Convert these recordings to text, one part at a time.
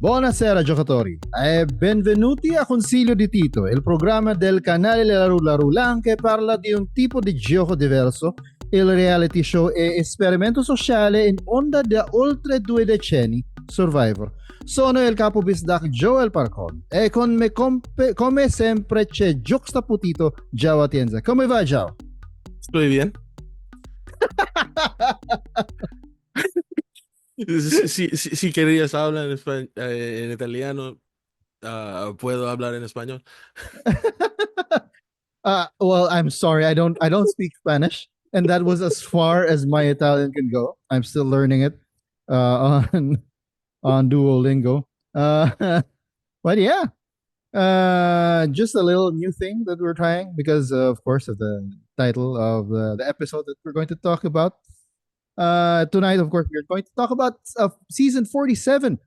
Buonasera giocatori, benvenuti a Consiglio di Tito, il programma del canale Laro-Laro lang che parla di un tipo di gioco diverso, il reality show e esperimento sociale in onda da oltre 2 decenni, Survivor. Sono il capo bisdak Joel Parcon e con me come sempre c'è Juxtaputito Jao Atienza. Come va Jao? Estoy bien. Si querías hablar en italiano, puedo hablar en español. Well, I'm sorry, I don't speak Spanish, and that was as far as my Italian can go. I'm still learning it on Duolingo. But yeah, just a little new thing that we're trying because, of course, of the title of the episode that we're going to talk about. Tonight, of course, we're going to talk about season 47,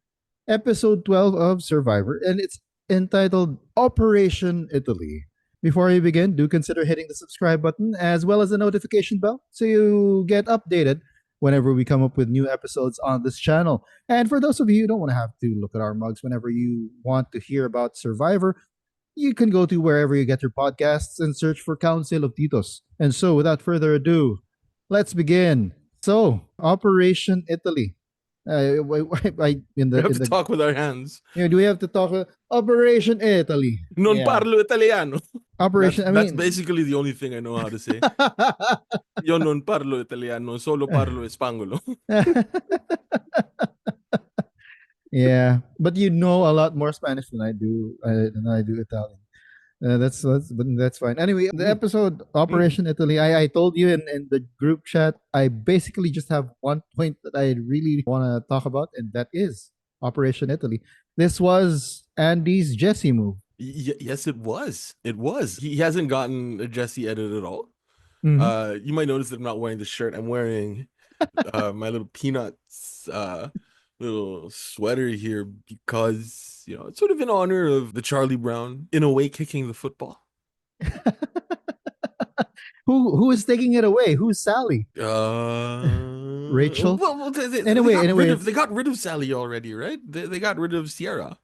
episode 12 of Survivor, and it's entitled Operation Italy. Before we begin, do consider hitting the subscribe button as well as the notification bell so you get updated whenever we come up with new episodes on this channel. And for those of you who don't want to have to look at our mugs whenever you want to hear about Survivor, you can go to wherever you get your podcasts and search for Council of Titos. And so, without further ado, let's begin. So, Operation Italy. We have to talk with our hands. Do we have to talk with Operation Italy? Non parlo italiano. Operation. That's basically the only thing I know how to say. Yo non parlo italiano, solo parlo español. Yeah, but you know a lot more Spanish than I do Italian. That's fine. Anyway, the episode Operation Italy. I told you in the group chat. I basically just have one point that I really want to talk about, and that is Operation Italy. This was Andy's Jesse move. Yes, it was. It was. He hasn't gotten a Jesse edit at all. Mhm. You might notice that I'm not wearing the shirt. I'm wearing my little Peanuts little sweater here because, it's sort of in honor of the Charlie Brown in a way kicking the football. Who is taking it away? Who's Sally? Rachel? Well, Anyway, they got rid of Sally already, right? They got rid of Sierra.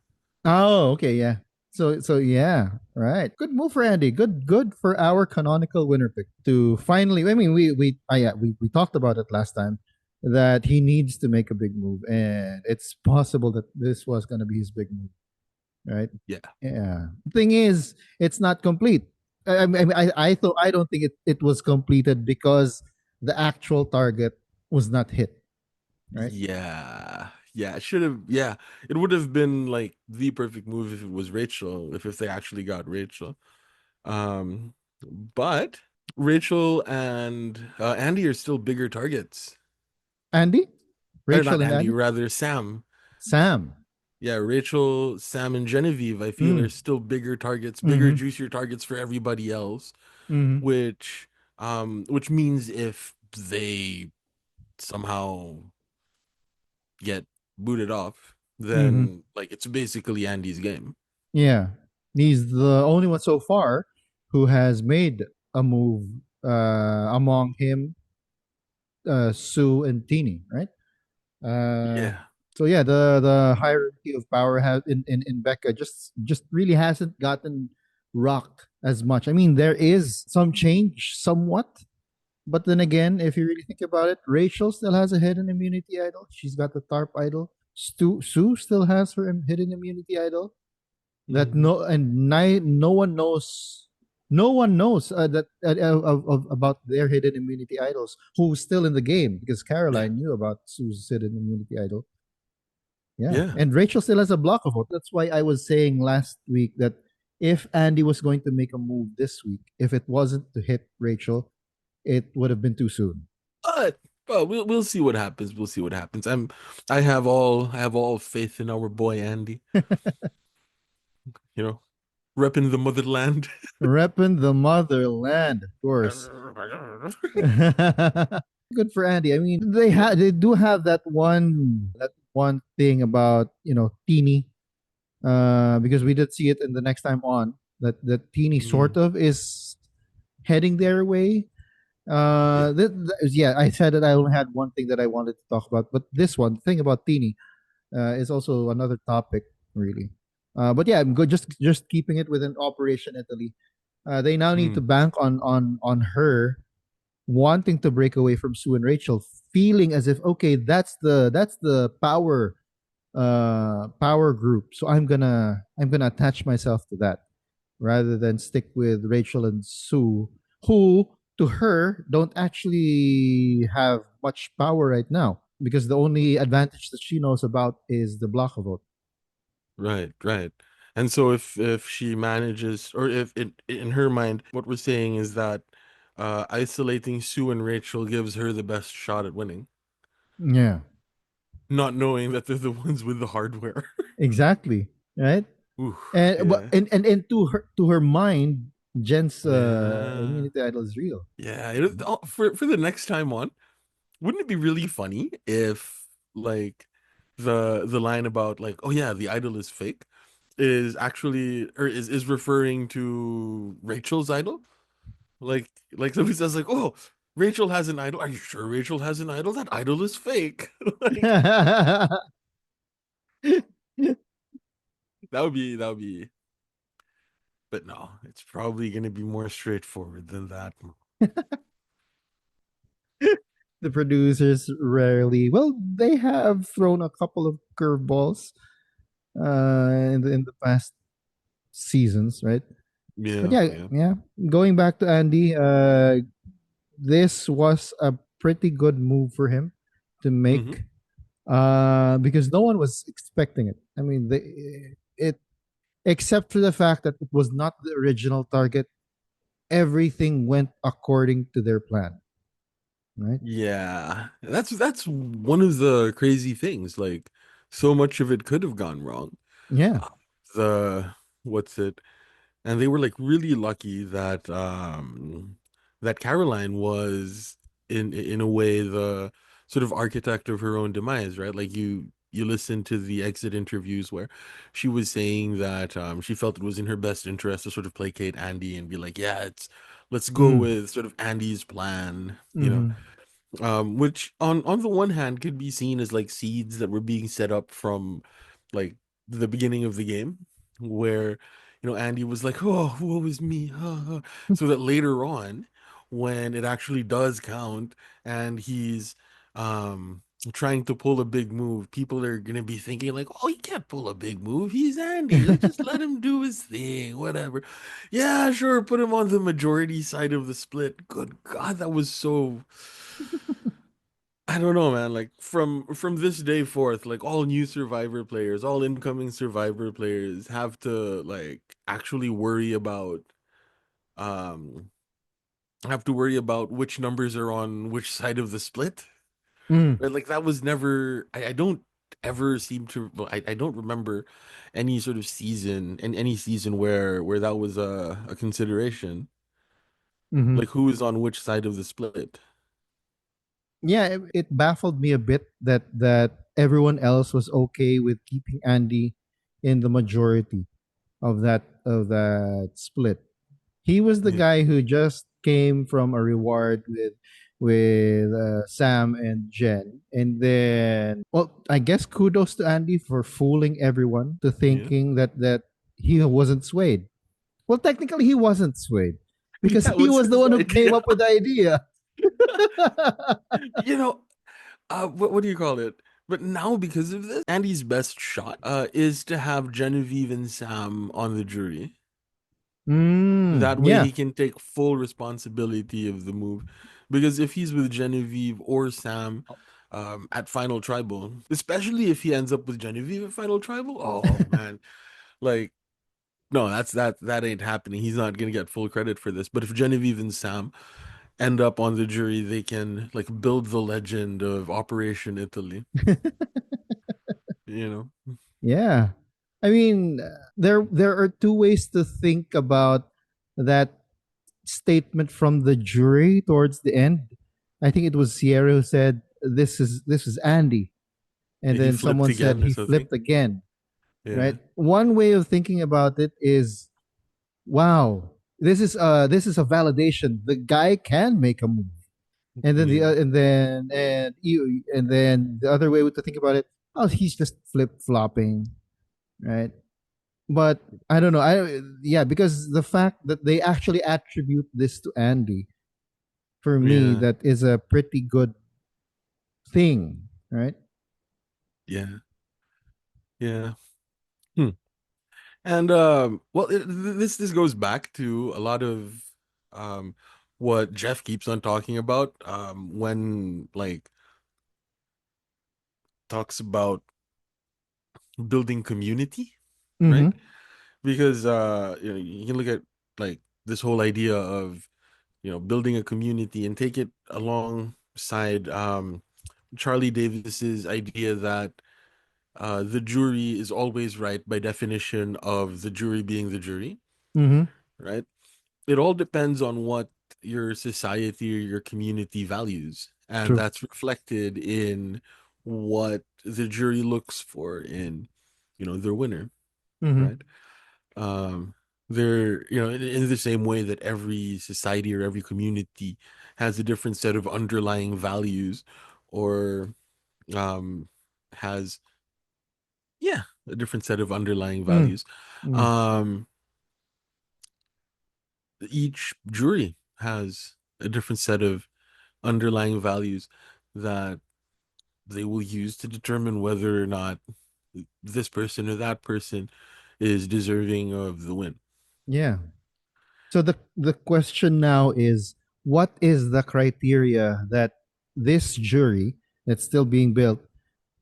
Oh, okay, yeah. So yeah, right. Good move for Andy. Good for our canonical winner pick to finally. I mean, we talked about it last time that he needs to make a big move, and it's possible that this was going to be his big move, right? Yeah. The thing is, it's not complete. I thought I don't think it was completed because the actual target was not hit, right? Yeah. It should have. Yeah, it would have been like the perfect move if it was Rachel. If they actually got Rachel, but Rachel and Andy are still bigger targets. Andy, Rachel, not and Andy, Andy? rather Sam. Yeah, Rachel, Sam, and Genevieve, I feel, are still bigger targets, bigger, juicier targets for everybody else. Which means if they somehow get booted off, then like it's basically Andy's game. Yeah, he's the only one so far who has made a move among him, Sue, and Teeny, right? Yeah. So yeah, the hierarchy of power has in Becca just really hasn't gotten rocked as much. I mean, there is some change somewhat, but then again, if you really think about it, Rachel still has a hidden immunity idol. She's got the tarp idol. Sue still has her hidden immunity idol. That no one knows that about their hidden immunity idols who's still in the game because Caroline knew about Sue's hidden immunity idol. Yeah. And Rachel still has a block of vote. That's why I was saying last week that if Andy was going to make a move this week, if it wasn't to hit Rachel, it would have been too soon. But we'll see what happens. We'll see what happens. I have all faith in our boy Andy. Repping the motherland. Repping the motherland, of course. Good for Andy. I mean, they do have that one thing about Teeny, because we did see it in the next time on that Teeny sort of is heading their way. I said that I only had one thing that I wanted to talk about, but this one thing about Teeny, is also another topic, really. But yeah, I'm good. Just keeping it within Operation Italy. They now need to Mm, bank on her wanting to break away from Sue and Rachel, feeling as if okay, that's the power group. So I'm gonna attach myself to that rather than stick with Rachel and Sue, who to her don't actually have much power right now because the only advantage that she knows about is the block vote. right, right. And so if she manages, or if it in her mind, what we're saying is that isolating Sue and Rachel gives her the best shot at winning, Yeah, not knowing that they're the ones with the hardware. exactly. Right. Ooh, And but yeah, and to her mind, Jen's yeah, immunity idol is real. yeah. For the next time on, wouldn't it be really funny if like the line about like, oh yeah, the idol is fake is actually or is referring to Rachel's idol? Like somebody says like, oh, Rachel has an idol. Are you sure Rachel has an idol? That idol is fake. Like that would be but no, it's probably gonna be more straightforward than that. The producers rarely, well, they have thrown a couple of curveballs in the past seasons, right? But Yeah, yeah, yeah. yeah. Going back to Andy, this was a pretty good move for him to Hmm. make because no one was expecting it. I mean, it except for the fact that it was not the original target, everything went according to their plan, right? Yeah. That's one of the crazy things. Like so much of it could have gone wrong. Yeah. Uh, The what's it? And they were like really lucky that that Caroline was in a way the sort of architect of her own demise, right? Like you listen to the exit interviews where she was saying that she felt it was in her best interest to sort of placate Andy and be like, yeah, it's let's go Mm. with sort of Andy's plan, Mm-hmm. which on the one hand could be seen as like seeds that were being set up from like the beginning of the game, where Andy was like, "Oh, woe is me," so that later on, when it actually does count and he's trying to pull a big move, people are gonna be thinking like, "Oh, he can't pull a big move. He's Andy. Let's just let him do his thing, whatever." Yeah, sure, put him on the majority side of the split. Good God, that was so. I don't know, man. Like from this day forth, like all new Survivor players, all incoming Survivor players have to like actually worry about um have to worry about which numbers are on which side of the split. Mm. Right? Like that was never I don't ever seem to well, I don't remember any sort of season and any season where that was a consideration. Mm-hmm. Like who is on which side of the split. Yeah, it baffled me a bit that everyone else was okay with keeping Andy in the majority of that split. He was the Yeah. guy who just came from a reward with Sam and Jen, and then well, I guess kudos to Andy for fooling everyone to Yeah. thinking that he wasn't swayed. Well, technically, he wasn't swayed because Yeah, it he was was the his one who came idea. up with the idea. You know, what do you call it? But now because of this, Andy's best shot is to have Genevieve and Sam on the jury. That way Yeah. he can take full responsibility of the move. Because if he's with Genevieve or Sam at Final Tribal, especially if he ends up with Genevieve at Final Tribal, oh man, like no, that ain't happening. He's not gonna get full credit for this. But if Genevieve and Sam end up on the jury, they can like build the legend of Operation Italy. You know? Yeah. I mean, there are two ways to think about that statement from the jury towards the end. I think it was Sierra who said this is Andy, and He then flipped someone said again or he something. flipped again. Yeah. Right. One way of thinking about it is, wow, this is a validation. The guy can make a move, and then Yeah. the and then and you and then the other way to think about it. oh, he's just flip flopping, right? But I don't know. I Yeah, because the fact that they actually attribute this to Andy, for me, Yeah. that is a pretty good thing, right? Yeah. Yeah. Hmm. And well, this goes back to a lot of um what Jeff keeps on talking about when like talks about building community, Mm-hmm. right? Because you can look at like this whole idea of building a community and take it alongside Charlie Davis's idea that the jury is always right by definition of the jury being the jury, Mm-hmm. right? It all depends on what your society or your community values, and True. that's reflected in what the jury looks for in their winner, Mm-hmm. right? um they're in the same way that every society or every community has a different set of underlying values, or um has, yeah, a different set of underlying Mm. values. Mm. um each jury has a different set of underlying values that they will use to determine whether or not this person or that person is deserving of the win. Yeah. So the question now is, what is the criteria that this jury that's still being built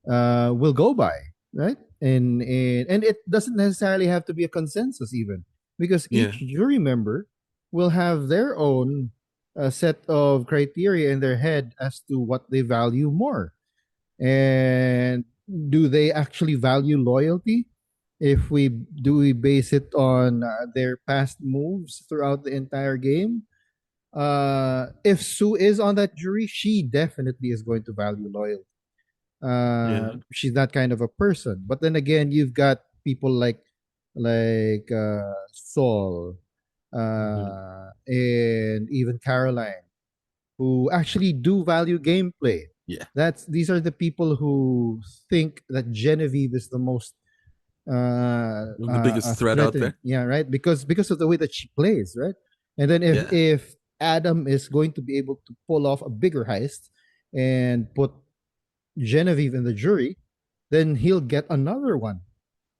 will go by, right? And it doesn't necessarily have to be a consensus even, because Yeah. each jury member will have their own set of criteria in their head as to what they value more. And do they actually value loyalty? If we do, we base it on their past moves throughout the entire game. If Sue is on that jury, she definitely is going to value loyalty. Yeah. She's that kind of a person. But then again, you've got people like Saul, Mhm. and even Caroline, who actually do value gameplay. Yeah. These are the people who think that Genevieve is the most The biggest threat out threatening. there. Yeah, right. Because of the way that she plays, right? And then Yeah. if Adam is going to be able to pull off a bigger heist and put Genevieve in the jury, then he'll get another one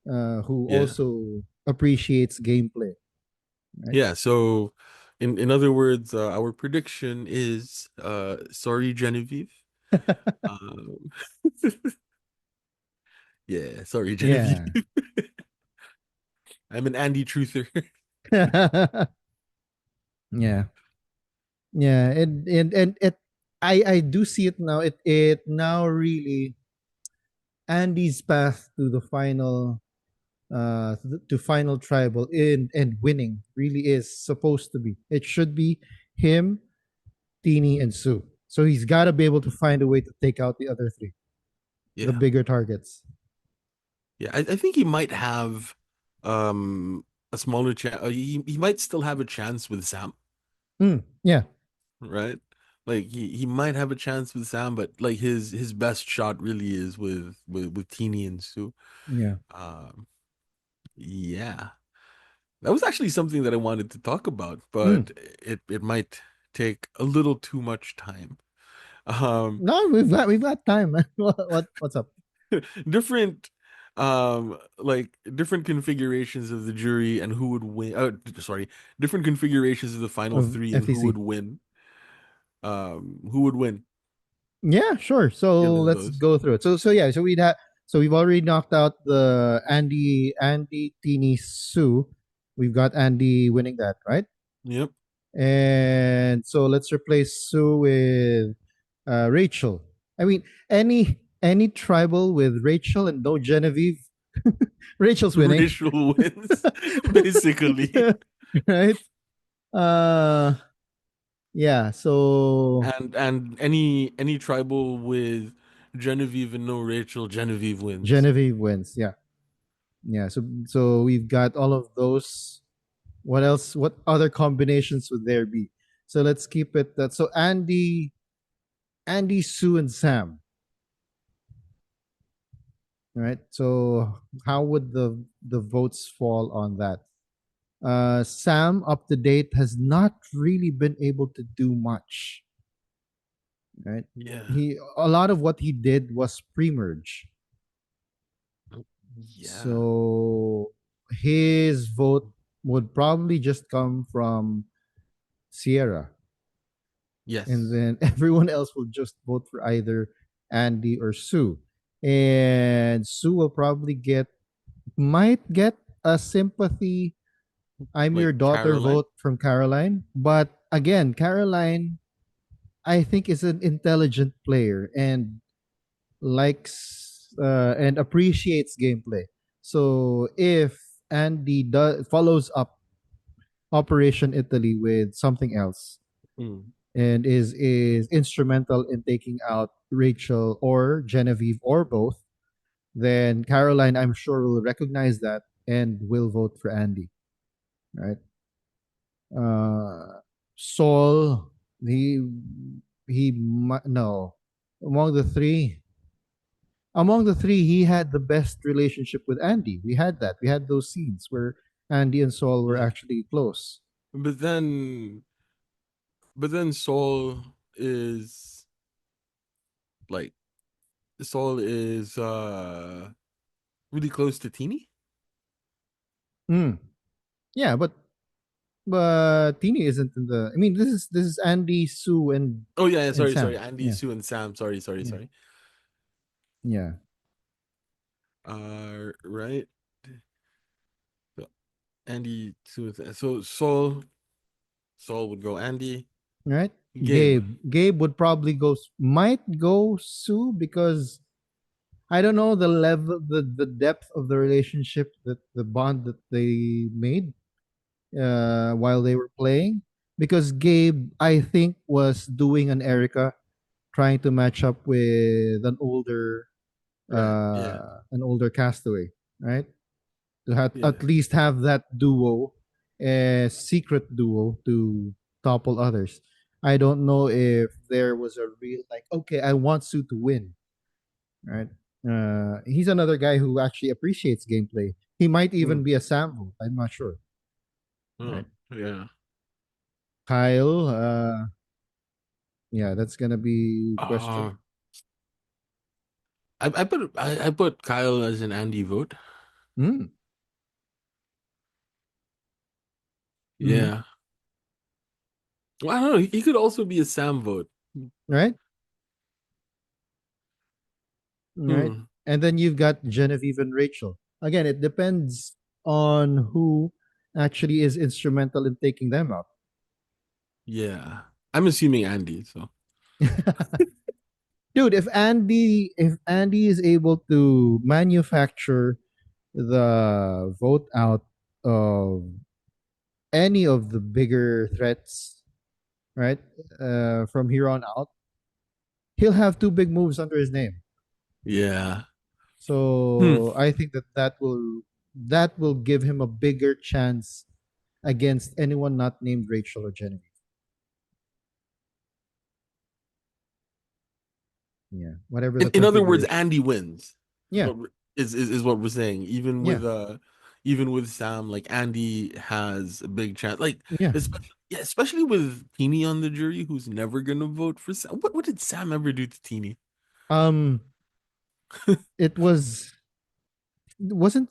who Yeah. also appreciates gameplay, right? Yeah. So, in other words, our prediction is sorry, Genevieve. Um, yeah, sorry, Genevieve. Yeah. I'm an Andy truther. Yeah. Yeah. And it I do see it now. It now really Andy's path to the final to final tribal in and winning really is supposed to be. It should be him, Teeny, and Sue. So he's got to be able to find a way to take out the other three, the Yeah. bigger targets. Yeah. I think he might have a smaller chance. He might still have a chance with Sam, Yeah, right? Like he might have a chance with Sam, but like his best shot really is with Teeny and Sue. yeah. Um, yeah. That was actually something that I wanted to talk about, Mm. but it might take a little too much time. Um, No, we've got time, man. What's up? different like different configurations of the jury and who would win. Sorry, different configurations of the final Of three and who would FTC. win. Who would win Yeah, sure. So in let's those? go through it. So yeah, so we've already knocked out the Andy, Teeny, Sue. We've got Andy winning that, right? Yep. And so let's replace Sue with Rachel. I mean, any tribal with Rachel and no Genevieve, Rachel's winning, Racial wins, basically. right? Uh, yeah. So And any tribal with Genevieve and no Rachel, Genevieve wins. Genevieve wins. Yeah, yeah. So we've got all of those. What else? What other combinations would there be? So let's keep it that. So Andy, Sue, and Sam. right? So how would the votes fall on that? Sam, up to date, has not really been able to do much, right? Yeah. He A lot of what he did was pre-merge, Yeah. so his vote would probably just come from Sierra, and Yes. then everyone else will just vote for either Andy or Sue, and Sue will probably might get a sympathy I'm Like your daughter Caroline. vote from Caroline. But again, Caroline, I think, is an intelligent player and likes and appreciates gameplay. So if follows up Operation Italy with something else Mm. and is instrumental in taking out Rachel or Genevieve or both, then Caroline, I'm sure, will recognize that and will vote for Andy. Right? uh Saul, he no, among the three, he had the best relationship with Andy. We had those scenes where Andy and Saul were Yeah. actually close. But then Saul is like Saul is really close to Teeny. Mm. Yeah, but Tini isn't in the. I mean, this is Andy, Sue, Oh yeah, yeah, and sorry, Sam. sorry. Andy, Yeah, Sue, and Sam. Sorry, sorry, yeah, sorry. yeah. Right. So, Andy, Sue, so Saul would go Andy. Right. Gabe. Gabe would probably might go Sue because I don't know the level, the depth of the relationship, that the bond that they made while they were playing. Because Gabe, I think, was doing an Erica, trying to match up with Right. Yeah. an older castaway, right? To Yeah. at least have that duo, a secret duo to topple others. I don't know if there was a real, like, okay, I want Sue to win, right? He's another guy who actually appreciates gameplay. He might even Mm. be a Sambo. I'm not sure. Oh, Right? yeah. Kyle, yeah, that's gonna be question. Uh I put Kyle as an Andy vote. Mm. Mm-hmm. Yeah. Well, I don't know. He could also be a Sam vote. Right, right. Hmm. And then you've got Genevieve and Rachel. Again, it depends on who actually is instrumental in taking them out. Yeah. I'm assuming Andy, so Dude, if Andy is able to manufacture the vote out of any of the bigger threats, right? From here on out, he'll have two big moves under his name. yeah. Hmm. So I think that will give him a bigger chance against anyone not named Rachel or Genevieve. Yeah, whatever the In other words, configuration. Andy wins. Is Yeah, what is what we're saying. yeah, Even with Sam, like Andy has a big chance. Like yeah. especially with Teeny on the jury, who's never gonna vote for Sam. What did Sam ever do to Teeny? Um, it wasn't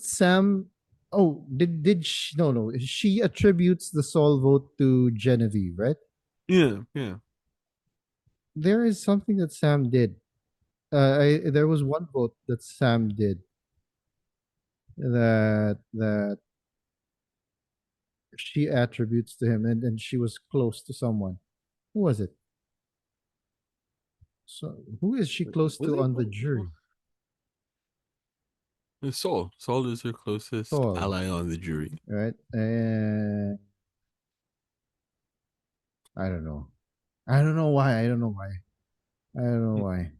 Sam. Oh, did she, no, she attributes the Saul vote to Genevieve, right? Yeah, yeah. There is something that Sam did. There was one vote that Sam did that she attributes to him, and she was close to someone. Who was it? So who is she close Was to it on the jury? Saul? Saul is her closest Saul, ally on the jury. right? And I don't know. I don't know why. I don't know why. I don't know why.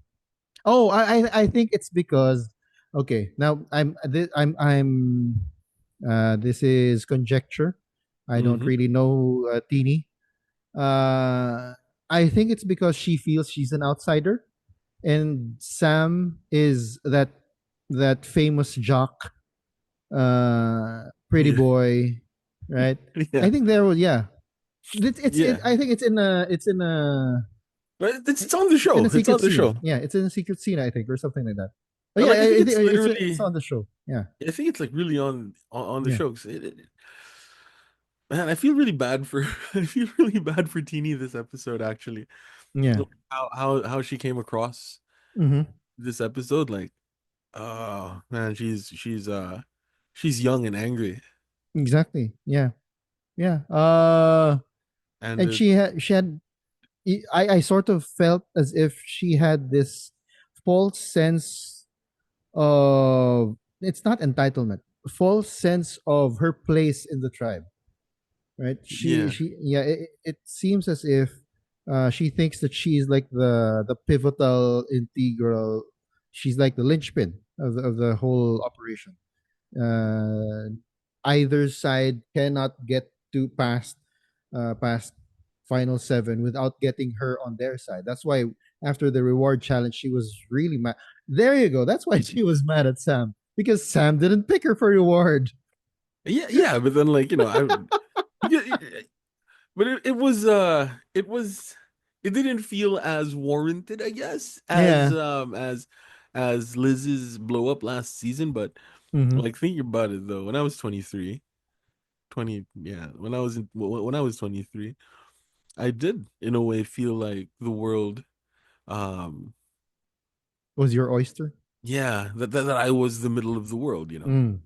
Oh, I think it's because, okay, now this is conjecture. I don't Mm-hmm. really know Teeny. Uh I think it's because she feels she's an outsider, and Sam is that that famous jock, pretty Yeah. boy, right? I Yeah. think there was, yeah. Yeah. I think But it's on the it's in show. a It's secret on the scene. show. Yeah, it's in a secret scene, I think, or something like that. But But yeah, like I think think it's it's literally on the show. Yeah, I think it's like really on the yeah, show. 'Cause man, I feel really bad for I feel really bad for Teeny this episode actually. yeah. Like, how she came across Mm-hmm. this episode, like, oh man, she's young and angry. Exactly. Yeah, yeah. And And she had I sort of felt as if she had this false sense of, it's not entitlement, false sense of her place in the tribe, right? yeah, Yeah, it seems as if she thinks that she's like the pivotal integral, she's like the linchpin of the whole operation. uh, Either side cannot get to past final seven without getting her on their side. That's why after the reward challenge, she was really mad. There you go. That's why she was mad at Sam, because Sam didn't pick her for reward. yeah. But then, like, yeah, but it didn't feel as warranted, I guess, Yeah. as Liz's blow up last season. But Mm-hmm. like thinking about it though, when I was 23, 20, yeah, when I was 23, I did in a way feel like the world, um, Was your oyster? yeah, that I was the middle of the world. Mm.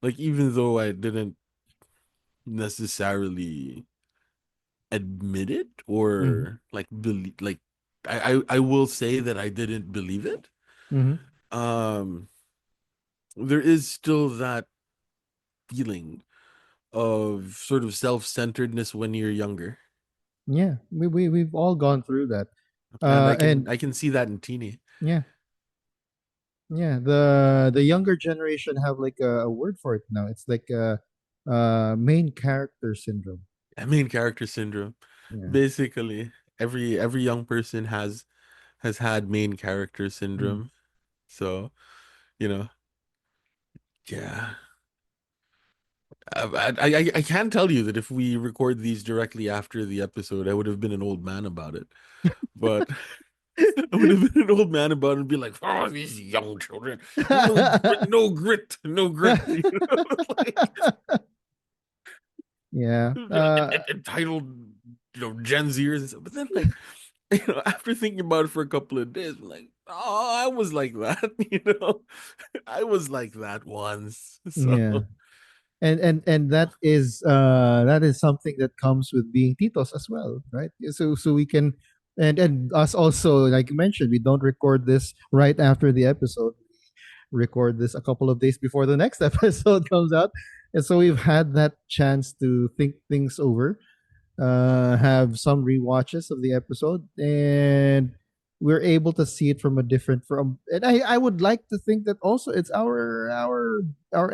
Like even though I didn't necessarily admit it Mm-hmm. or like believe, like I will say that I didn't believe it. Mm-hmm. Um, there is still that feeling of sort of self-centeredness when you're younger, Yeah, we've all gone through that. and I can And I can see that in Teeny. yeah, yeah, the younger generation have like a word for it now. It's like main character syndrome. I mean, character syndrome. Yeah. Basically, every young person has had main character Mm. syndrome. So, you know, yeah. I can tell you that if we record these directly after the episode, I would have been an old man about it. But I would have been an old man about it and be like, "Oh, these young children, no grit, no grit." Like, Yeah. entitled, Gen Zers and stuff. But then, like, after thinking about it for a couple of days, I'm like, oh, I was like that, I was like that once. So, Yeah. And that is something that comes with being titos as well, right? So we can, and us also, like you mentioned, we don't record this right after the episode. Record this a couple of days before the next episode comes out. And so we've had that chance to think things over, have some rewatches of the episode, and we're able to see it from a different from. And I would like to think that also it's our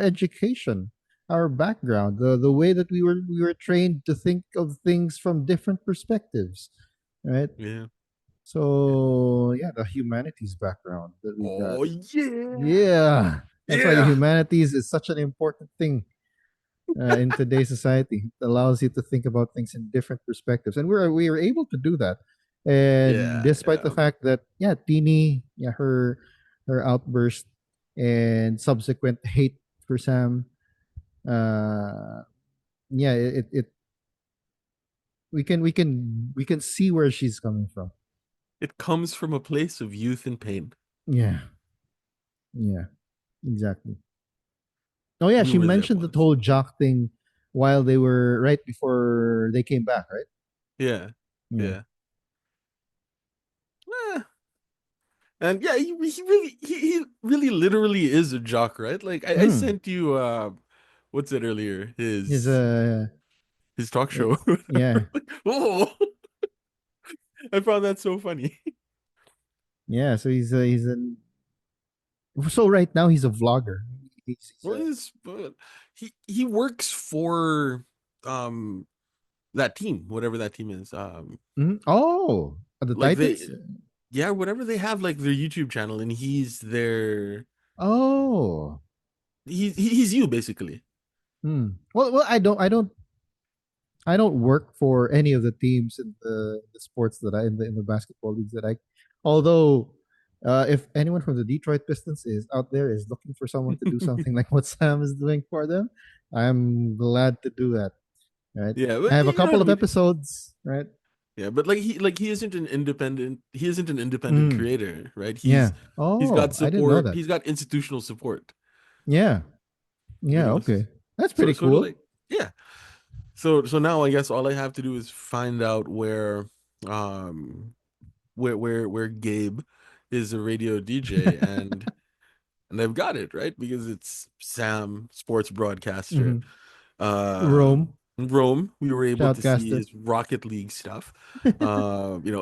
education, our background, the way that we were trained to think of things from different perspectives, right? yeah. Yeah. So yeah, the humanities background that we got. Oh, yeah. Yeah, that's why the Yeah. humanities is such an important thing in today's society. It allows you to think about things in different perspectives, and we are able to do that. And Yeah. despite the Yeah. fact that, yeah, Teeny, yeah, her outburst and subsequent hate for Sam, uh, yeah, it we can see where she's coming from. It comes from a place of youth and pain. Yeah, yeah, exactly. Oh yeah, We she were there mentioned that once. whole jock thing while they were right before they came back, right? Yeah. Yeah. Yeah. Eh, and yeah, he really literally is a jock, right? Like I Mm. sent you what's it earlier? His His talk eh, show. yeah. Like, oh, I found that so funny. Yeah, so he's an so right now he's a vlogger. He's What is he works for um that team, whatever that team is. Mhm. Oh, the Like they Titans? yeah, whatever they have like their YouTube channel and he's their Oh. He's you basically. Well, I don't work for any of the teams in the sports that I in the basketball leagues that I. Although, if anyone from the Detroit Pistons is out there is looking for someone to do something like what Sam is doing for them, I'm glad to do that. Right. Yeah, I but have a you know what couple I of mean. episodes. Right. Yeah, but he isn't an independent Mm, creator, right? yeah. He's got Oh, I didn't know support. that. He's got institutional support. Yeah. You Yeah. know, Okay. That's so pretty sort of like cool. yeah. So now I guess all I have to do is find out um where Gabe is a radio DJ and I've got it, right? Because it's Sam, sports broadcaster. Hmm. Uh Rome, Rome, we were able to see shoutcaster. his Rocket League stuff.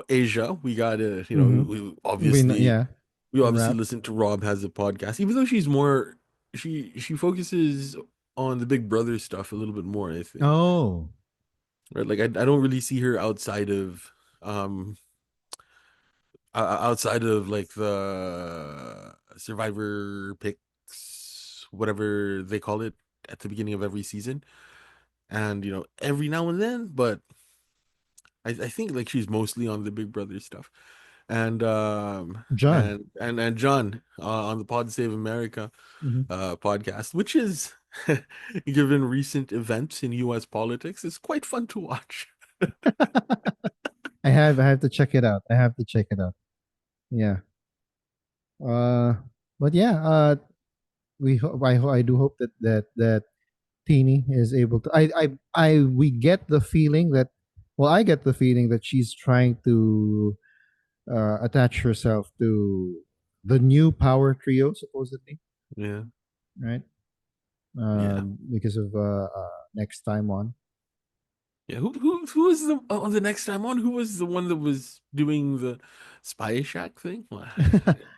Asia, we got to, Hmm. Yeah. we The obviously rap. listen to Rob has a podcast, even though she's more she focuses on the Big Brother stuff a little bit more, I think. Oh, Right? Like I don't really see her um outside of like the Survivor picks, whatever they call it at the beginning of every season. And every now and then, but I think like she's mostly on the Big Brother stuff. John. And John on the Pod Save America Hmm. podcast, which is given recent events in US politics, is quite fun to watch. I have to check it out. I have to check it out. Yeah. Uh, but yeah. I do hope that Teeny is able to. We get the feeling that. Well, I get the feeling that she's trying to attach herself to the new power trio, supposedly, Yeah, right? yeah, Because of next time on. yeah. Who was the on the next time on? Who was the one that was doing the Spy Shack thing? Well,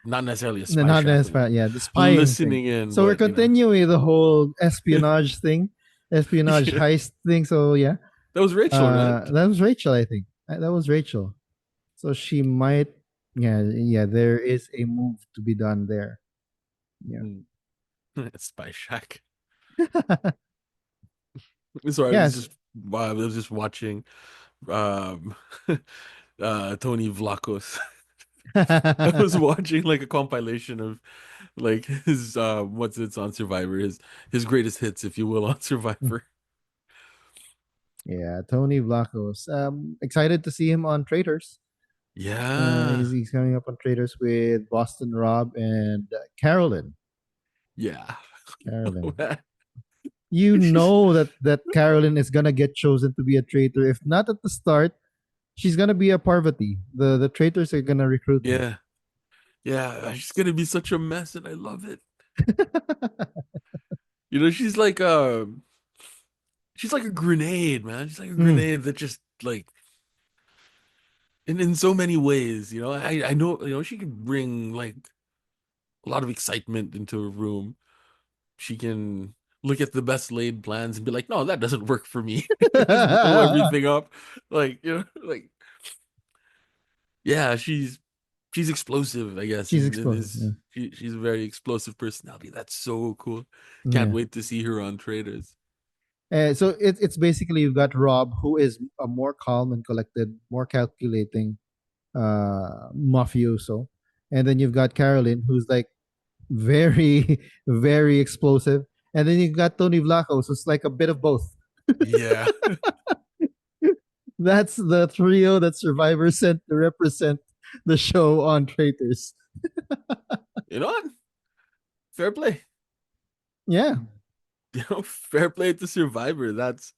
not necessarily a Spy Not Shack, as but far, yeah, the spying thing. listening in. So we're But continuing the whole espionage thing, espionage yeah, heist thing. So yeah, that was Rachel, right? that was Rachel, I think. That was Rachel. So she might, yeah, yeah. There is a move to be done there. Yeah, Mm. Spy Shack. Sorry, yes. I was just watching um Tony Vlachos. I was watching like a compilation of like his what's it's on Survivor, his greatest hits, if you will, on Survivor. Yeah, Tony Vlachos. Excited to see him on Traitors. Yeah. He's coming up on Traitors with Boston Rob and Carolyn. Yeah. Carolyn. You know that Carolyn is gonna get chosen to be a traitor. If not at the start, she's gonna be a Parvati. The traitors are gonna recruit her. Yeah. Yeah. She's gonna be such a mess and I love it. She's like she's like a grenade, man. She's like a Mm. grenade that just like in so many ways, I know, she can bring like a lot of excitement into a room. She can look at the best laid plans and be like, no, that doesn't work for me. Just blow everything up. Like, yeah, she's explosive, I guess, She's and explosive. is she's a very explosive personality. That's so cool. Yeah. Can't Yeah. wait to see her on Traders. So it's basically you've got Rob, who is a more calm and collected, more calculating mafioso, and then you've got Carolyn, who's like very very explosive, and then you've got Tony Vlachos, who's like a bit of both. Yeah. That's the trio that Survivor sent to represent the show on Traitors. You know what? Fair play. Yeah, Fair play to Survivor. That's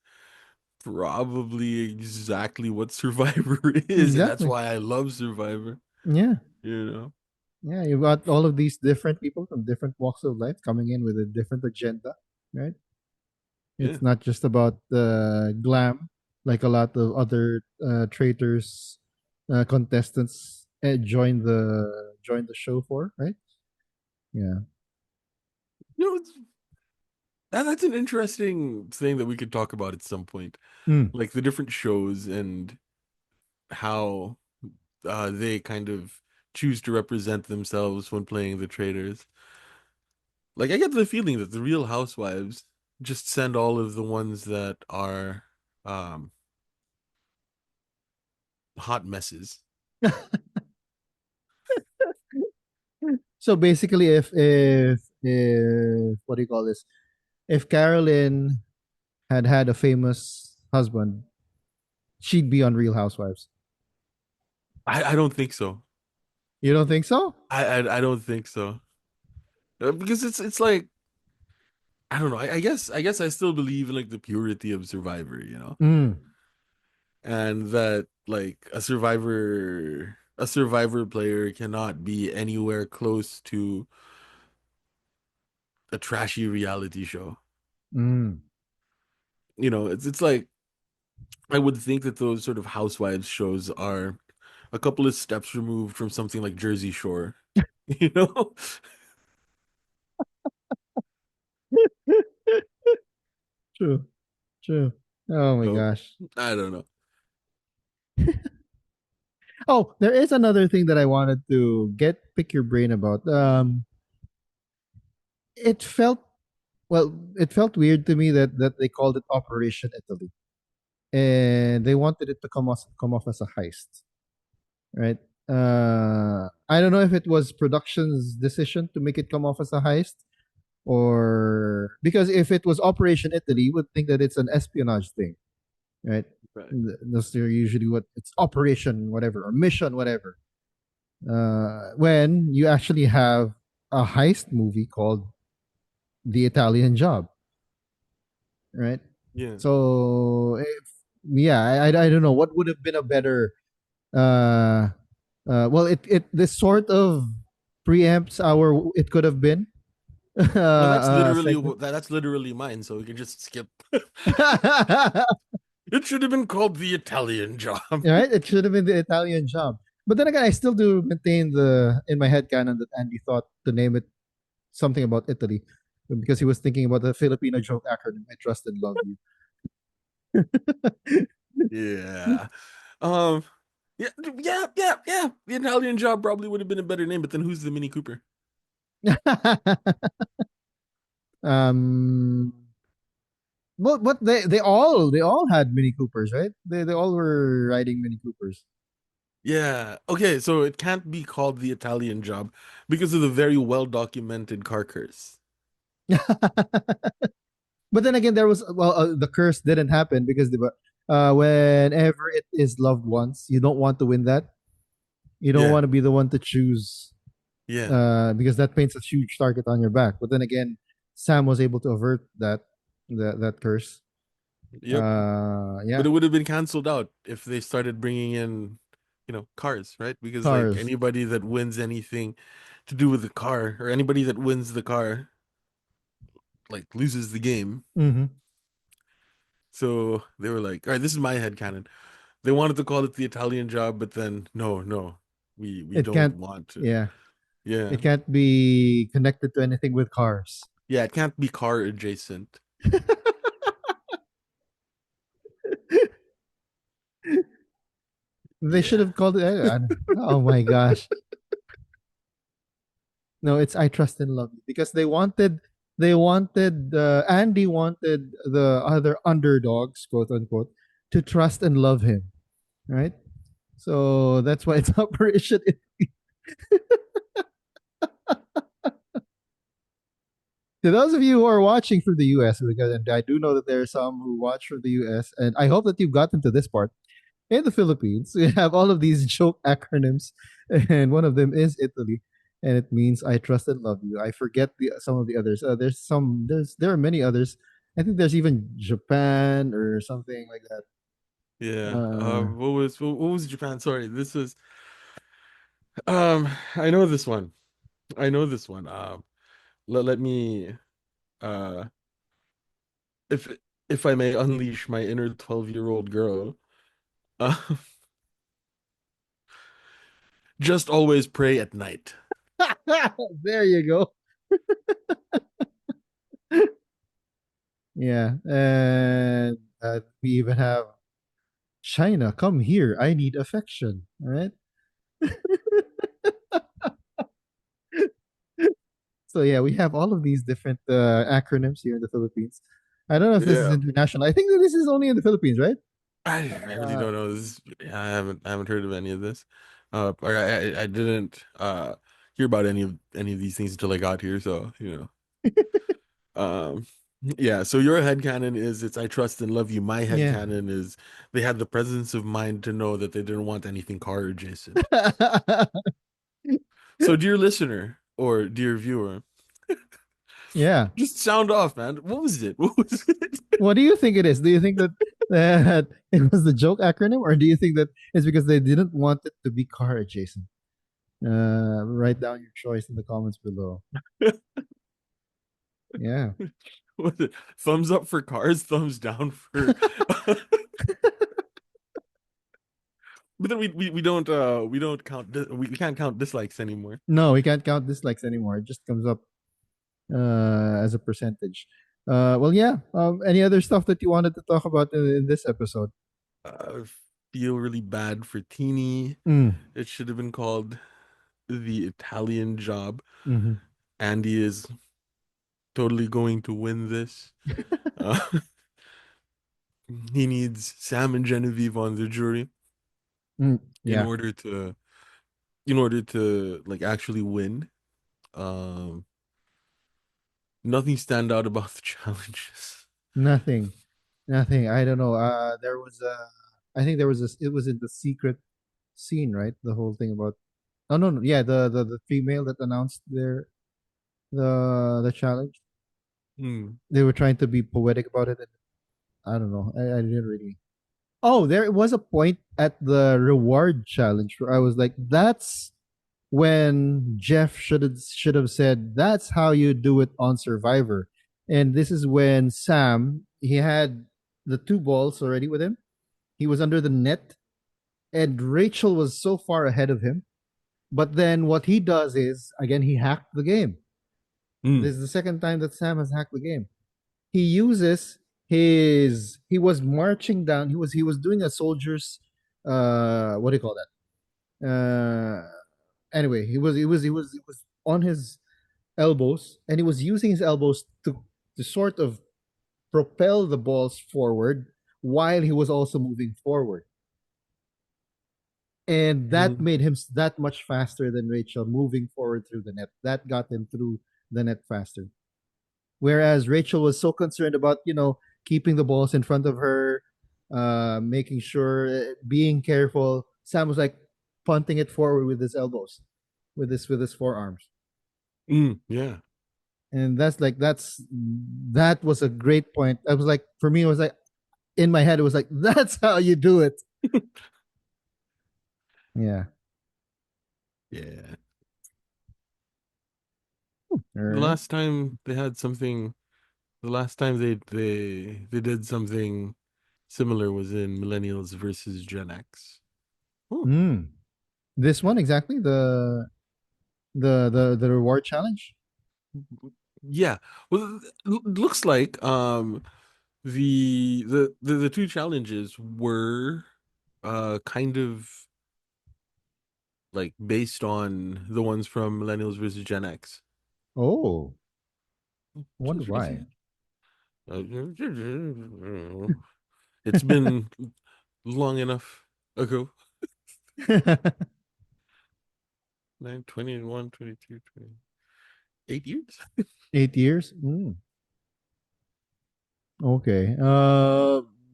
probably exactly what Survivor is, and that's exactly. why I love Survivor. Yeah, You know? yeah. You've got all of these different people from different walks of life coming in with a different agenda, right? Yeah. It's not just about glam like a lot of other traitors contestants join the show for, right? Yeah. It's, that's an interesting thing that we could talk about at some point. Mm. Like the different shows and how they kind of choose to represent themselves when playing the traders. Like I get the feeling that the Real Housewives just send all of the ones that are um hot messes. So basically, if what do you call this? If Carolyn had had a famous husband, she'd be on Real Housewives. I don't think so. You don't think so? I don't think so. Because it's like I don't know. I guess I still believe in like the purity of Survivor, you know, Mm. and that like a Survivor player cannot be anywhere close to a trashy reality show. Mm. You know, it's like I would think that those sort of housewives shows are a couple of steps removed from something like Jersey Shore. You know? True. True. Oh my So gosh. I don't know. Oh, there is another thing that I wanted to pick your brain about. It felt it felt weird to me that they called it Operation Italy, and they wanted it to come off as a heist, right? I don't know if it was production's decision to make it come off as a heist, or because if it was Operation Italy, you would think that it's an espionage thing, right? Right. That's usually what it's Operation whatever or Mission whatever. When you actually have a heist movie called The Italian Job, right? Yeah. So yeah, I don't know what would have been a better. Uh, well, it this sort of preempts our it could have been Well, that's literally segment. that's literally mine, so we can just skip. It should have been called the Italian Job. Right? It should have been The Italian Job. But then again, I still do maintain the in my head canon that Andy thought to name it something about Italy because he was thinking about the Filipino joke acronym. I trust and love you. Yeah. Um. Yeah. Yeah. Yeah. Yeah. The Italian Job probably would have been a better name, but then who's the Mini Cooper? um, but they all had Mini Coopers, right? They all were riding Mini Coopers. Yeah. Okay. So it can't be called the Italian Job because of the very well documented car curse. But then again, there was the curse didn't happen because whenever it is loved ones, you don't want to win that. You don't Yeah. want to be the one to choose Yeah. because that paints a huge target on your back. But then again, Sam was able to avert that curse. Yep. But Yeah, it would have been canceled out if they started bringing in, cars, right? Because like cars. anybody that wins anything to do with the car, or anybody that wins the car, like loses the game. Mm-hmm. So they were like, all right, this is my head headcanon. They wanted to call it the Italian Job, but then no, no, we It don't can't. want to. Yeah, Yeah. it can't be connected to anything with cars. Yeah, it can't be car adjacent. They should Yeah. have called it. Oh my gosh! No, it's I trust and love you because Andy wanted the other underdogs, quote unquote, to trust and love him, right? So that's why it's Operation. To those of you who are watching from the US, because and I do know that there are some who watch from the US, and I hope that you've gotten to this part. In the Philippines, we have all of these joke acronyms, and one of them is Italy, and it means I trust and love you. I forget some of the others. There are many others. I think there's even Japan or something like that. Yeah. Uh, What was Japan? Sorry, this was I know this one. I know this one. Let me uh if if I may unleash my inner 12-year-old girl. Uh, just always pray at night. there you go. Yeah, and we even have China. Come here. I need affection. All right. So yeah, we have all of these different acronyms here in the Philippines. I don't know if this is Yeah. international. I think that this is only in the Philippines, right? I really Uh, don't know. I haven't heard of any of this. Or I didn't hear about any of these things until I got here. So um, yeah. So your headcanon is it's I trust and love you. My yeah. headcanon is they had the presence of mind to know that they didn't want anything car adjacent. So dear listener or dear viewer, Yeah. just sound off, man. What was it? What was it? What do you think it is? Do you think that it was the joke acronym, or do you think that it's because they didn't want it to be car adjacent? Write down your choice in the comments below. Yeah. Was it thumbs up for cars, thumbs down for But then we don't count we can't count dislikes anymore. No, we can't count dislikes anymore. It just comes up as a percentage. Well, yeah. Any other stuff that you wanted to talk about in this episode? I feel really bad for Teeny. Mm. It should have been called the Italian Job. Hmm. Andy is totally going to win this. Uh, he needs Sam and Genevieve on the jury Mm. in Yeah. order to like actually win. Um, Nothing stand out about the challenges. Nothing. Nothing. I don't know. There was a. I think there was a. It was in the secret scene, right? The whole thing about. Oh no, no, yeah, the female that announced the challenge. Hmm. They were trying to be poetic about it. And I don't know. I didn't really. Oh, there was a point at the reward challenge where I was like, "That's when Jeff should have said that's how you do it on Survivor." And this is when Sam he had the two balls already with him. He was under the net, and Rachel was so far ahead of him. But then what he does is again he hacked the game. Hmm. This is the second time that Sam has hacked the game. He uses his he was marching down. He was doing a soldier's what do you call that? Anyway, he was on his elbows, and he was using his elbows to sort of propel the balls forward while he was also moving forward. And that Hmm. made him that much faster than Rachel moving forward through the net. That got him through the net faster. Whereas Rachel was so concerned about keeping the balls in front of her, making sure, being careful. Sam was like punting it forward with his elbows, with his forearms. Yeah. And that was a great point. I was like, for me, it was like in my head, it was like that's how you do it. Yeah. Yeah. All The right. last time they had something, the last time they did something similar was in Millennials versus Gen X. Oh, Mm. This one exactly the reward challenge. yeah. Well, looks like the two challenges were kind of like based on the ones from Millennials versus Gen X. Oh, I wonder why. It's been long enough ago. 9, 21, 22, 8 years. 8 years. Mm. Okay.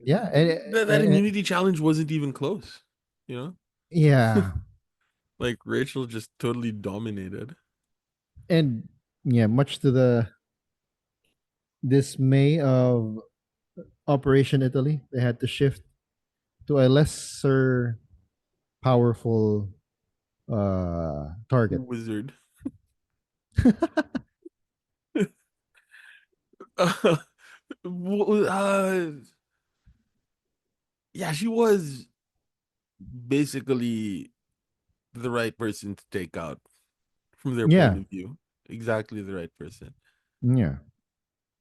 Yeah. That immunity challenge wasn't even close, you know? Yeah. Like Rachel just totally dominated. And yeah, much to the dismay of Operation Italy, they had to shift to a lesser powerful target. Wizard. Well, yeah, she was basically the right person to take out from their point Yeah. of view. Exactly the right person. Yeah. Yeah,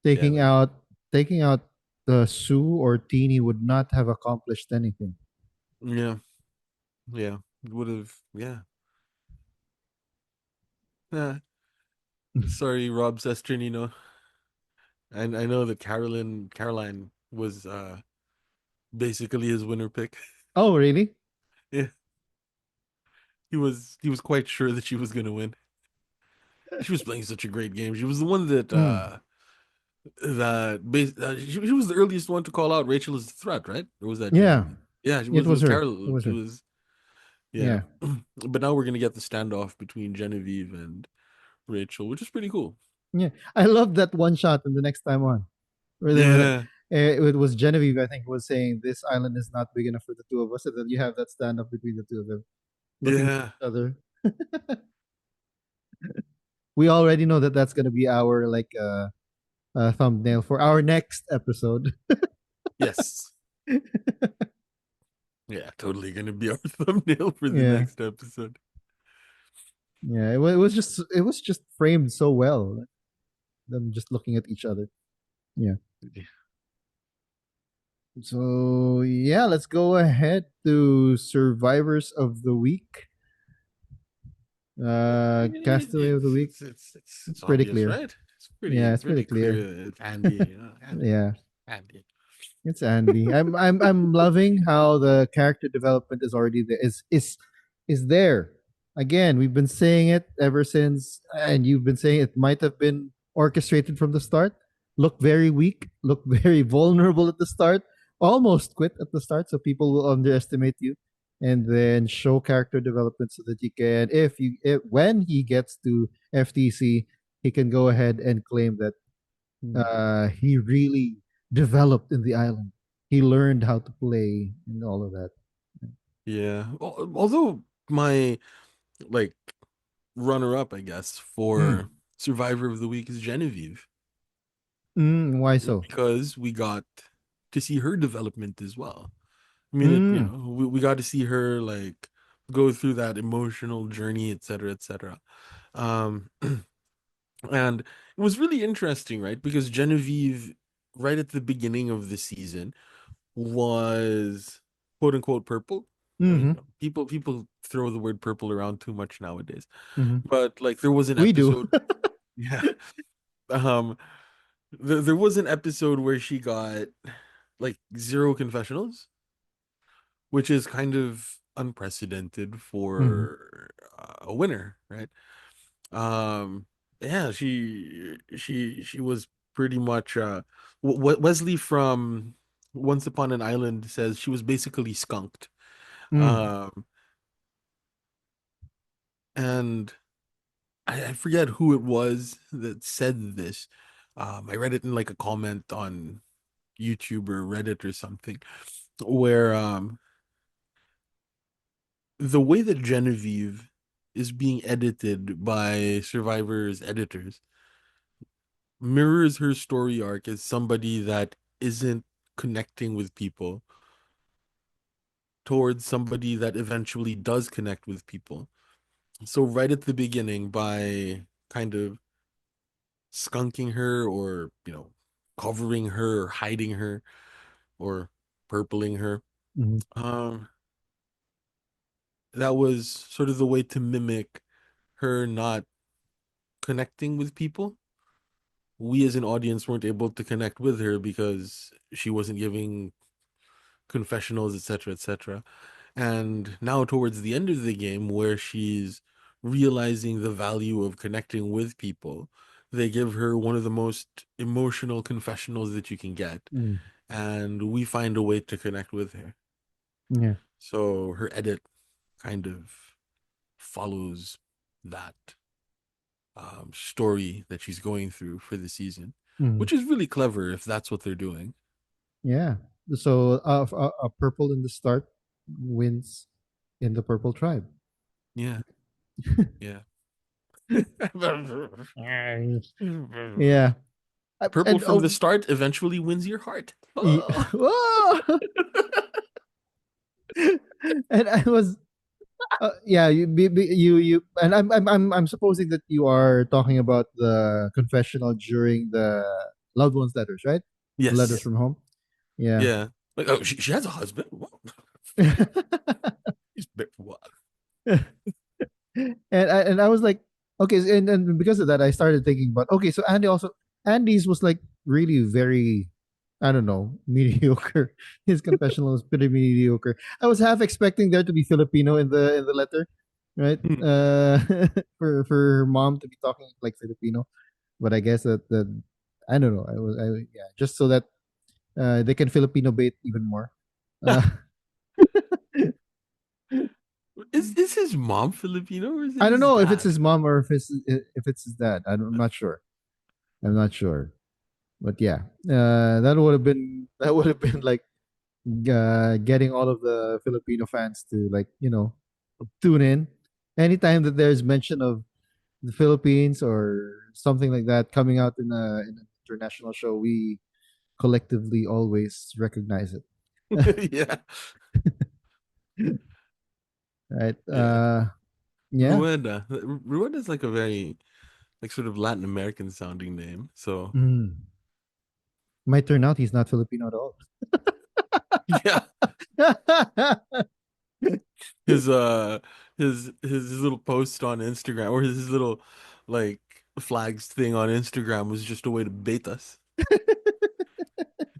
Taking like out taking out the Sue or Teeny would not have accomplished anything. yeah, yeah. Would have yeah. Yeah. Sorry, Rob Sesternino. And I know that Caroline was basically his winner pick. Oh, really? Yeah, he was quite sure that she was gonna win. She was playing such a great game. She was the one that Mm. she was the earliest one to call out Rachel as the threat, right? Or was that Yeah, Genevieve? Yeah, it it was was her. It Carol. was It her. was yeah. Yeah. But now we're gonna get the standoff between Genevieve and Rachel, which is pretty cool. Yeah. I love that one shot in the next time on where they were like, Yeah, it was Genevieve, I think, was saying this island is not big enough for the two of us, and then you have that standoff between the two of them looking at yeah, each other. We already know that that's gonna be our like thumbnail for our next episode. yes, yeah, totally gonna be our thumbnail for the Yeah, next episode. yeah. It was just framed so well. Them just looking at each other. Yeah. So yeah, let's go ahead to survivors of the week. Castaway of the week. It's It's pretty obvious, clear. right? It's Yeah, it's pretty pretty clear. clear. It's Andy, Andy, Yeah. Andy. It's Andy. I'm loving how the character development is already there. Is there. Again, we've been saying it ever since, and you've been saying it might have been orchestrated from the start. Look very weak, look very vulnerable at the start, almost quit at the start, so people will underestimate you, and then show character development so that you can, if when he gets to FTC, he can go ahead and claim that he really developed in the island. He learned how to play and all of that. Yeah. Although my like runner up, I guess, Mm. for Survivor of the Week is Genevieve Why so? because we got to see her development as well. I mean, Mm. we got to see her like go through that emotional journey, etc., etc. Um, and it was really interesting, right? Because Genevieve, right at the beginning of the season, was quote unquote purple. I mean, Mm-hmm. people throw the word purple around too much nowadays. Mm-hmm. But like there was an We do. episode, yeah. Um, there was an episode where she got like zero confessionals, which is kind of unprecedented Mm-hmm. for a winner, right? Um, yeah, she was pretty much Wesley from Once Upon an Island says she was basically skunked. Mm. Um, and I forget who it was that said this. I read it in like a comment on YouTube or Reddit or something, where the way that Genevieve is being edited by Survivor's editors mirrors her story arc as somebody that isn't connecting with people towards somebody that eventually does connect with people. So right at the beginning, by kind of skunking her or, covering her or hiding her or purpling her, Mm-hmm. um, that was sort of the way to mimic her not connecting with people. We as an audience weren't able to connect with her because she wasn't giving confessionals, etc., etc. And now towards the end of the game, where she's realizing the value of connecting with people, they give her one of the most emotional confessionals that you can get, Mm. and we find a way to connect with her. Yeah. So her edit kind of follows that story that she's going through for the season, Mm. which is really clever if that's what they're doing. Yeah. So a purple in the start wins in the purple tribe. Yeah, yeah. Yeah. Purple And from the start eventually wins your heart. Oh. Whoa! And I was yeah, you, and I'm supposing that you are talking about the confessional during the loved ones letters, right? The letters Yes. from home. Yeah. Yeah. Like, oh, she has a husband. What? He's bit what? And I was like, Okay, and because of that, I started thinking about okay. So Andy's was like really very, I don't know, mediocre. His confessional was pretty mediocre. I was half expecting there to be Filipino in the letter, right? For her mom to be talking like Filipino, but I guess that I don't know. Yeah, just so that they can Filipino bait even more. Uh, Is his mom Filipino or is it I don't his know if it's dad? his mom or if it's his dad. I'm not sure. I'm not sure. But yeah, that would have been like getting all of the Filipino fans to like tune in anytime that there's mention of the Philippines or something like that coming out in an international show. We collectively always recognize it, Yeah, right? yeah. Yeah. Rueda. Rueda is like a very like sort of Latin American sounding name. So Mm. Might turn out he's not Filipino at all. yeah, his his little post on Instagram or his little like flags thing on Instagram was just a way to bait us.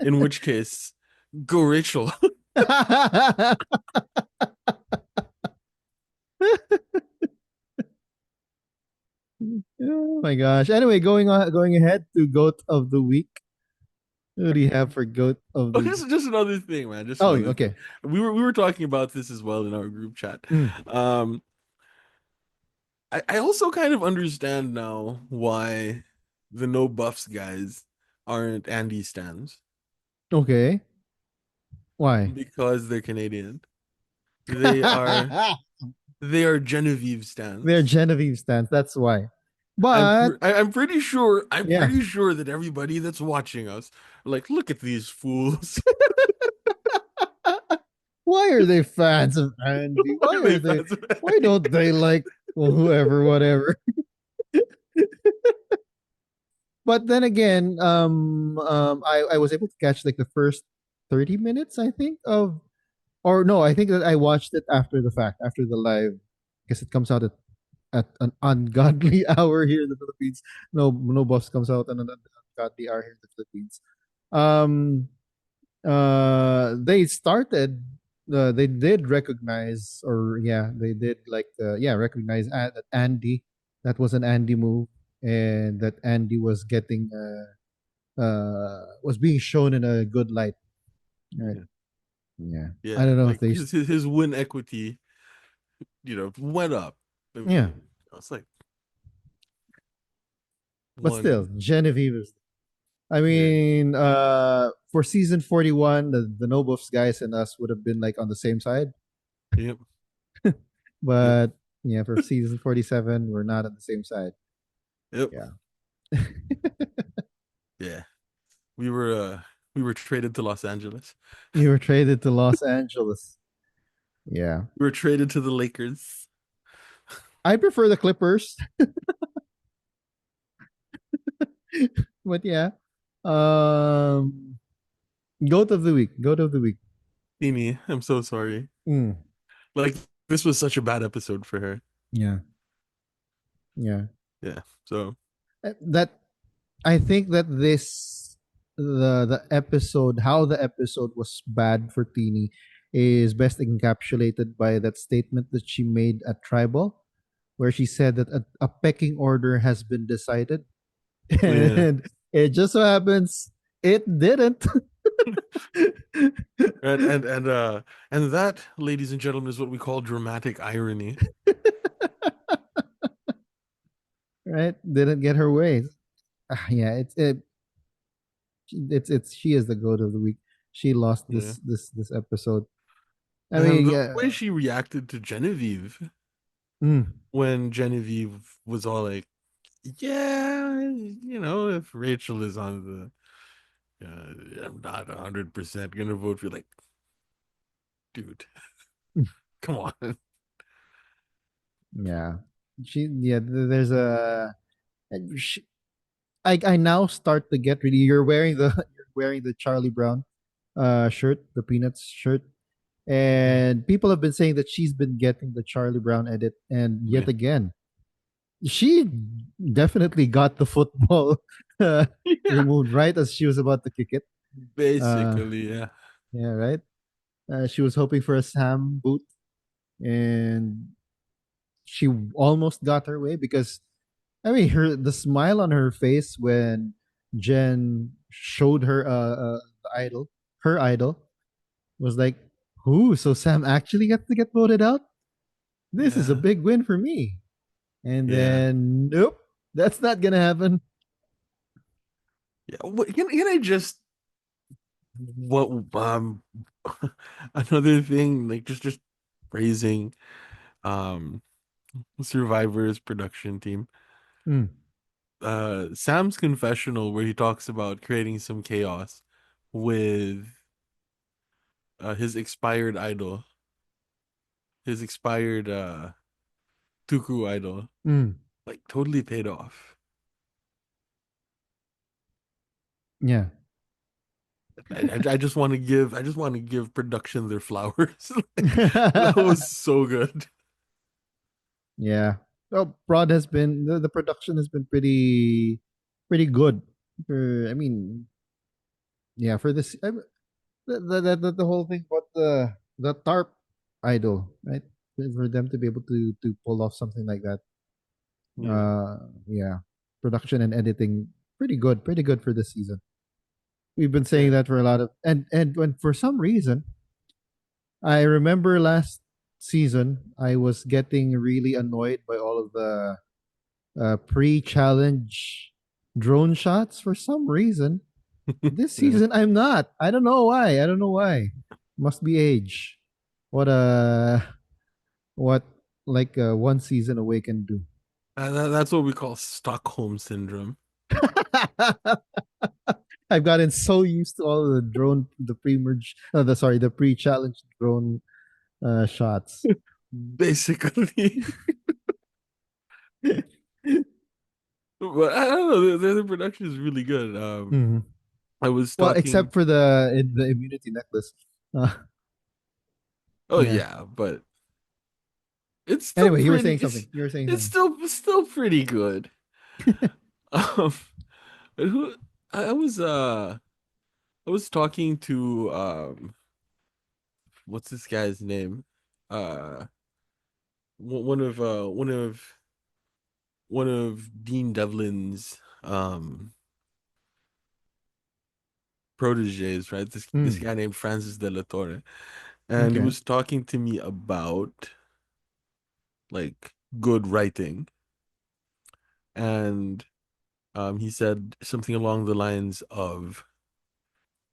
In which case, go Rachel. Oh my gosh. Anyway, going ahead to goat of the week. Who do you have for goat of Oh, the week? just another thing, man. Just Oh, another thing. okay. We were talking about this as well in our group chat. Mm, Um, I also kind of understand now why the no buffs guys aren't Andy stands okay. Why? because they're Canadian. They are they are Genevieve They're stands. Genevieve stands. That's why. But I'm pretty sure yeah, that everybody that's watching us like look at these fools. why are they fans of Andy? Why are they fans of Why Andy? don't they like whoever, whatever? But then again, I was able to catch like the first 30 minutes, I think, of or no, I think that I watched it after the fact, after the live, because it comes out at an ungodly hour here in the Philippines. No boss comes out at an ungodly hour here in the Philippines. Um, they started. They did recognize, or yeah, they did like recognize that Andy. That was an Andy move, and that Andy was getting was being shown in a good light. Right? Yeah, Yeah. I yeah. don't know if Like they. his win equity, went up. I Yeah, mean, it's like but still, one. Genevieve is. I Yeah. mean, for season 41, the No Buffs guys and us would have been like on the same side. Yep. Yep. But yeah, for season 47, we're not on the same side. Yep. Yeah. Yeah. We were uh we were traded to Los Angeles. You were traded to Los Angeles. Yeah. We were traded to the Lakers. I prefer the Clippers, but yeah. Um, goat of the week. Goat of the week. Amy, I'm so sorry. Mm, Like this was such a bad episode for her. yeah. Yeah. Yeah. So That I think that the episode how the episode was bad for Teeny is best encapsulated by that statement that she made at Tribal, where she said that a pecking order has been decided, yeah. and it just so happens it didn't. And that, ladies and gentlemen, is what we call dramatic irony. Right? Didn't get her way. Yeah, it's she is the goat of the week. She lost Yeah. this epised. I And mean, the way she reacted to Genevieve mm, when Genevieve was all like, yeah, if Rachel is on I'm not 100% gonna vote for you. Like, dude, come on. yeah, there's she, I now start to get really. You're wearing the you're wearing the Charlie Brown shirt, the Peanuts shirt, Mhm. and people have been saying that she's been getting the Charlie Brown edit, and yet Yeah. again, she definitely got the football uh, Yeah. removed right as she was about to kick it. Uh, Basically, yeah. yeah, right. She was hoping for a Sam boot, and she almost got her way because I mean the smile on her face when Jen showed her the idol, her idol, was like, "Who? So Sam actually gets to get voted out? This is a Yeah. big win for me." And Yeah. then, nope, that's not gonna happen. Yeah. Can I just what another thing, like just praising um Survivor's production team. Mm, Sam's confessional where he talks about creating some chaos with his expired idol, his expired Tuku idol, mm, like totally paid off. yeah. I just want to give production their flowers. Like, that was so good. Yeah. Well, Prod has been the production has been pretty good. I mean, yeah, for this the whole thing about the tarp idol, right? For them to be able to pull off something like that. Yeah. Uh yeah. Production and editing pretty good for this season. We've been saying Yeah. that for a lot of and when for some reason I remember last season I was getting really annoyed by all of the pre-challenge drone shots for some reason. This Yeah. season I'm not. I don't know why. I don't know why. Must be age. What what like one season away can do. That's what we call Stockholm syndrome. I've gotten so used to all of the drone, the pre-merge, the pre-challenge drone shots. Basically. But I don't know, the production is really good. Mhm. I was Well, talking. except for the immunity necklace. Uh, Oh yeah. yeah, but it's still Anyway, you were pretty. saying something. You were saying something. Still pretty good. Um, but who I was I was talking to what's this guy's name? Uh, one of one of Dean Devlin's proteges, right? This Mm, guy named Francis de la Torre, and he okay. was talking to me about like good writing, and he said something along the lines of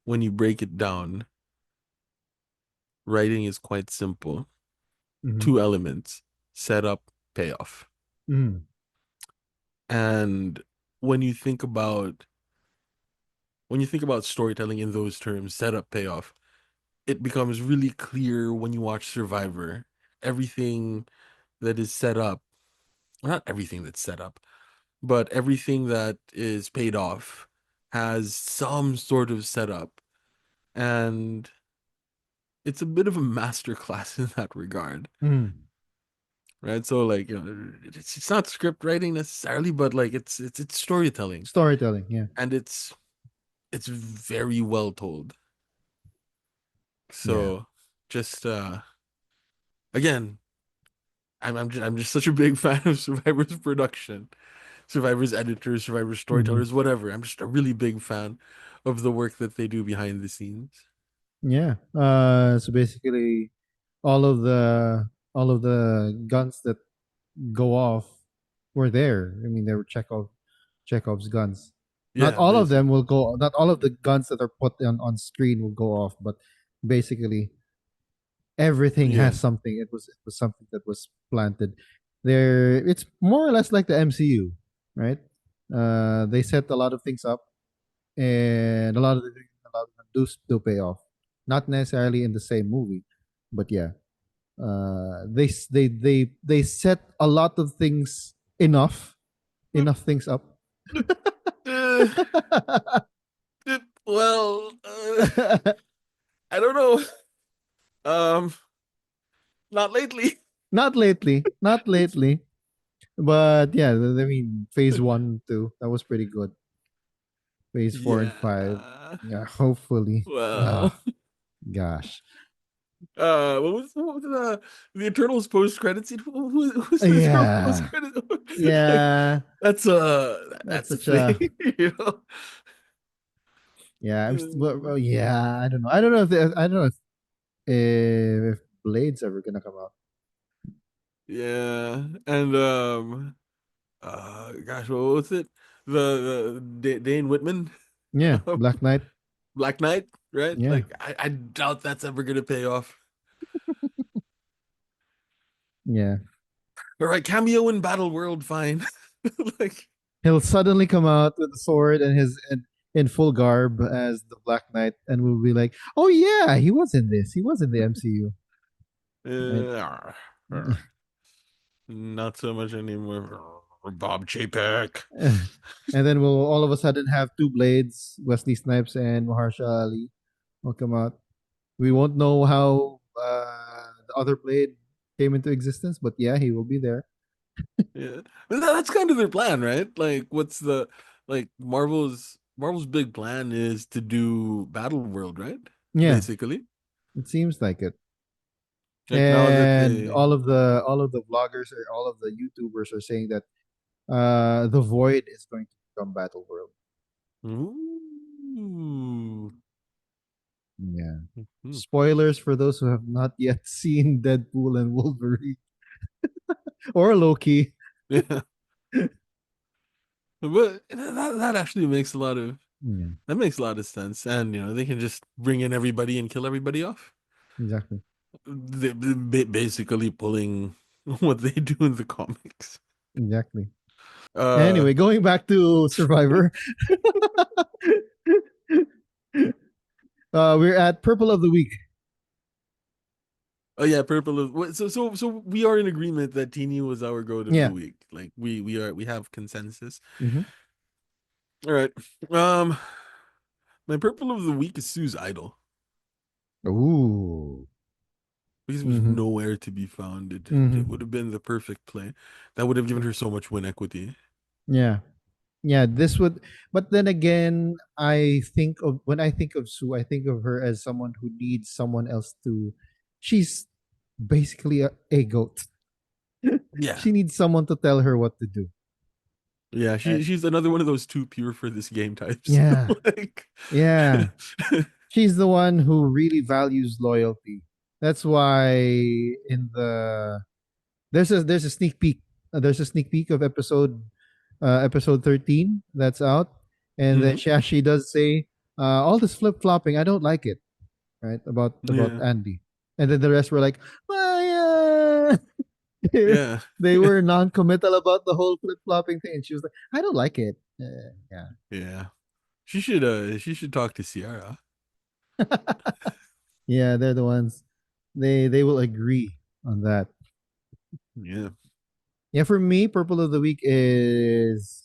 when you break it down, writing is quite simple. Mm-hmm. Two elements, setup, payoff. Mm, And when you think about when you think about storytelling in those terms, setup, payoff, it becomes really clear when you watch Survivor. Everything that is set up, not everything that's set up, but everything that is paid off has some sort of setup. And it's a bit of a master class in that regard. mm. Right? So like, it's not script writing necessarily, but like it's storytelling. Storytelling. Yeah. And it's very well told. Yeah. So just again, I'm just such a big fan of Survivor's production, Survivor's editors, Survivor's Mm-hmm. storytellers, whatever. I'm just a really big fan of the work that they do behind the scenes. Yeah. So basically, all of the all of the guns that go off were there. I mean, they were Chekhov's guns. Not Yeah, all of them will basically. go. Not all of the guns that are put on screen will go off, but basically everything Yeah. has something. It was something that was planted there. It's more or less like the MCU, right? They set a lot of things up, and a lot of them do pay off. Not necessarily in the same movie, but yeah, they set a lot of things enough things up. Uh, well, I don't know. Um, not lately. Not lately, not It's lately. But yeah, I mean, phase one, two, that was pretty good. Phase four and five, Yeah. yeah, hopefully. Well, Ah, gosh. what was the Eternals post credit scene? Who's the Eternal post Yeah, credit? Like yeah. That's that's a such thing, a you know. yeah. Well, Uh, yeah. I don't know. I don't know if I don't know if Blade's ever gonna come out. yeah, and gosh, what was it? The Dane Whitman, Yeah, Black Knight. Black Knight, right? Yeah, Like I doubt that's ever gonna pay off. yeah. All right, cameo in Battle World, fine. Like, He'll suddenly come out with a sword and in full garb as the Black Knight, and we'll be like, "Oh yeah, he was in this. He was in the MCU, right?" uh, not so much anymore. Bob Chapek. And then we'll all of a sudden have two Blades, Wesley Snipes and Mahershala Ali, will come out. We won't know how the other Blade came into existence, but yeah, he will be there. Yeah, that's kind of their plan, right? Like, what's the like Marvel's big plan is to do Battle World, right? Yeah, Basically, it seems like it. like now that And they, all of the vloggers or all of the YouTubers are saying that the Void is going to become Battle World. ooh, Yeah. mhm. Spoilers for those who have not yet seen Deadpool and Wolverine or Loki. Yeah, but that actually makes a lot of Yeah, that makes a lot of sense, and they can just bring in everybody and kill everybody off. exactly. They basically pulling what they do in the comics. Exactly. Uh, Anyway, going back to Survivor, we're at Purple of the Week. oh yeah, purple is so we are in agreement that Teeny was our goat of the Yeah. week. Like we have consensus. Mm-hmm. All right. Um, my purple of the week is Sue's idol Ooh. because it was Mm-hmm. nowhere to be found. It Mm-hmm. would have been the perfect play. That would have given her so much win equity. Yeah. Yeah. This would, but then again, I think of when I think of Sue, I think of her as someone who needs someone else to. She's basically a goat. Yeah. She needs someone to tell her what to do. Yeah, Right? she's another one of those too pure for this game types. Yeah. Like, Yeah. She's the one who really values loyalty. That's why in the there's a sneak peek. There's a sneak peek of episode 13 that's out, and then mhm. she does say all this flip flopping. I don't like it. Right about Yeah. Andy, and then the rest were like, well, yeah. Yeah. They were non-committal about the whole flip flopping thing, and she was like, I don't like it. Yeah. Yeah. She should talk to Sierra. Yeah, they're the ones. They will agree on that. Yeah. Yeah, for me, purple of the week is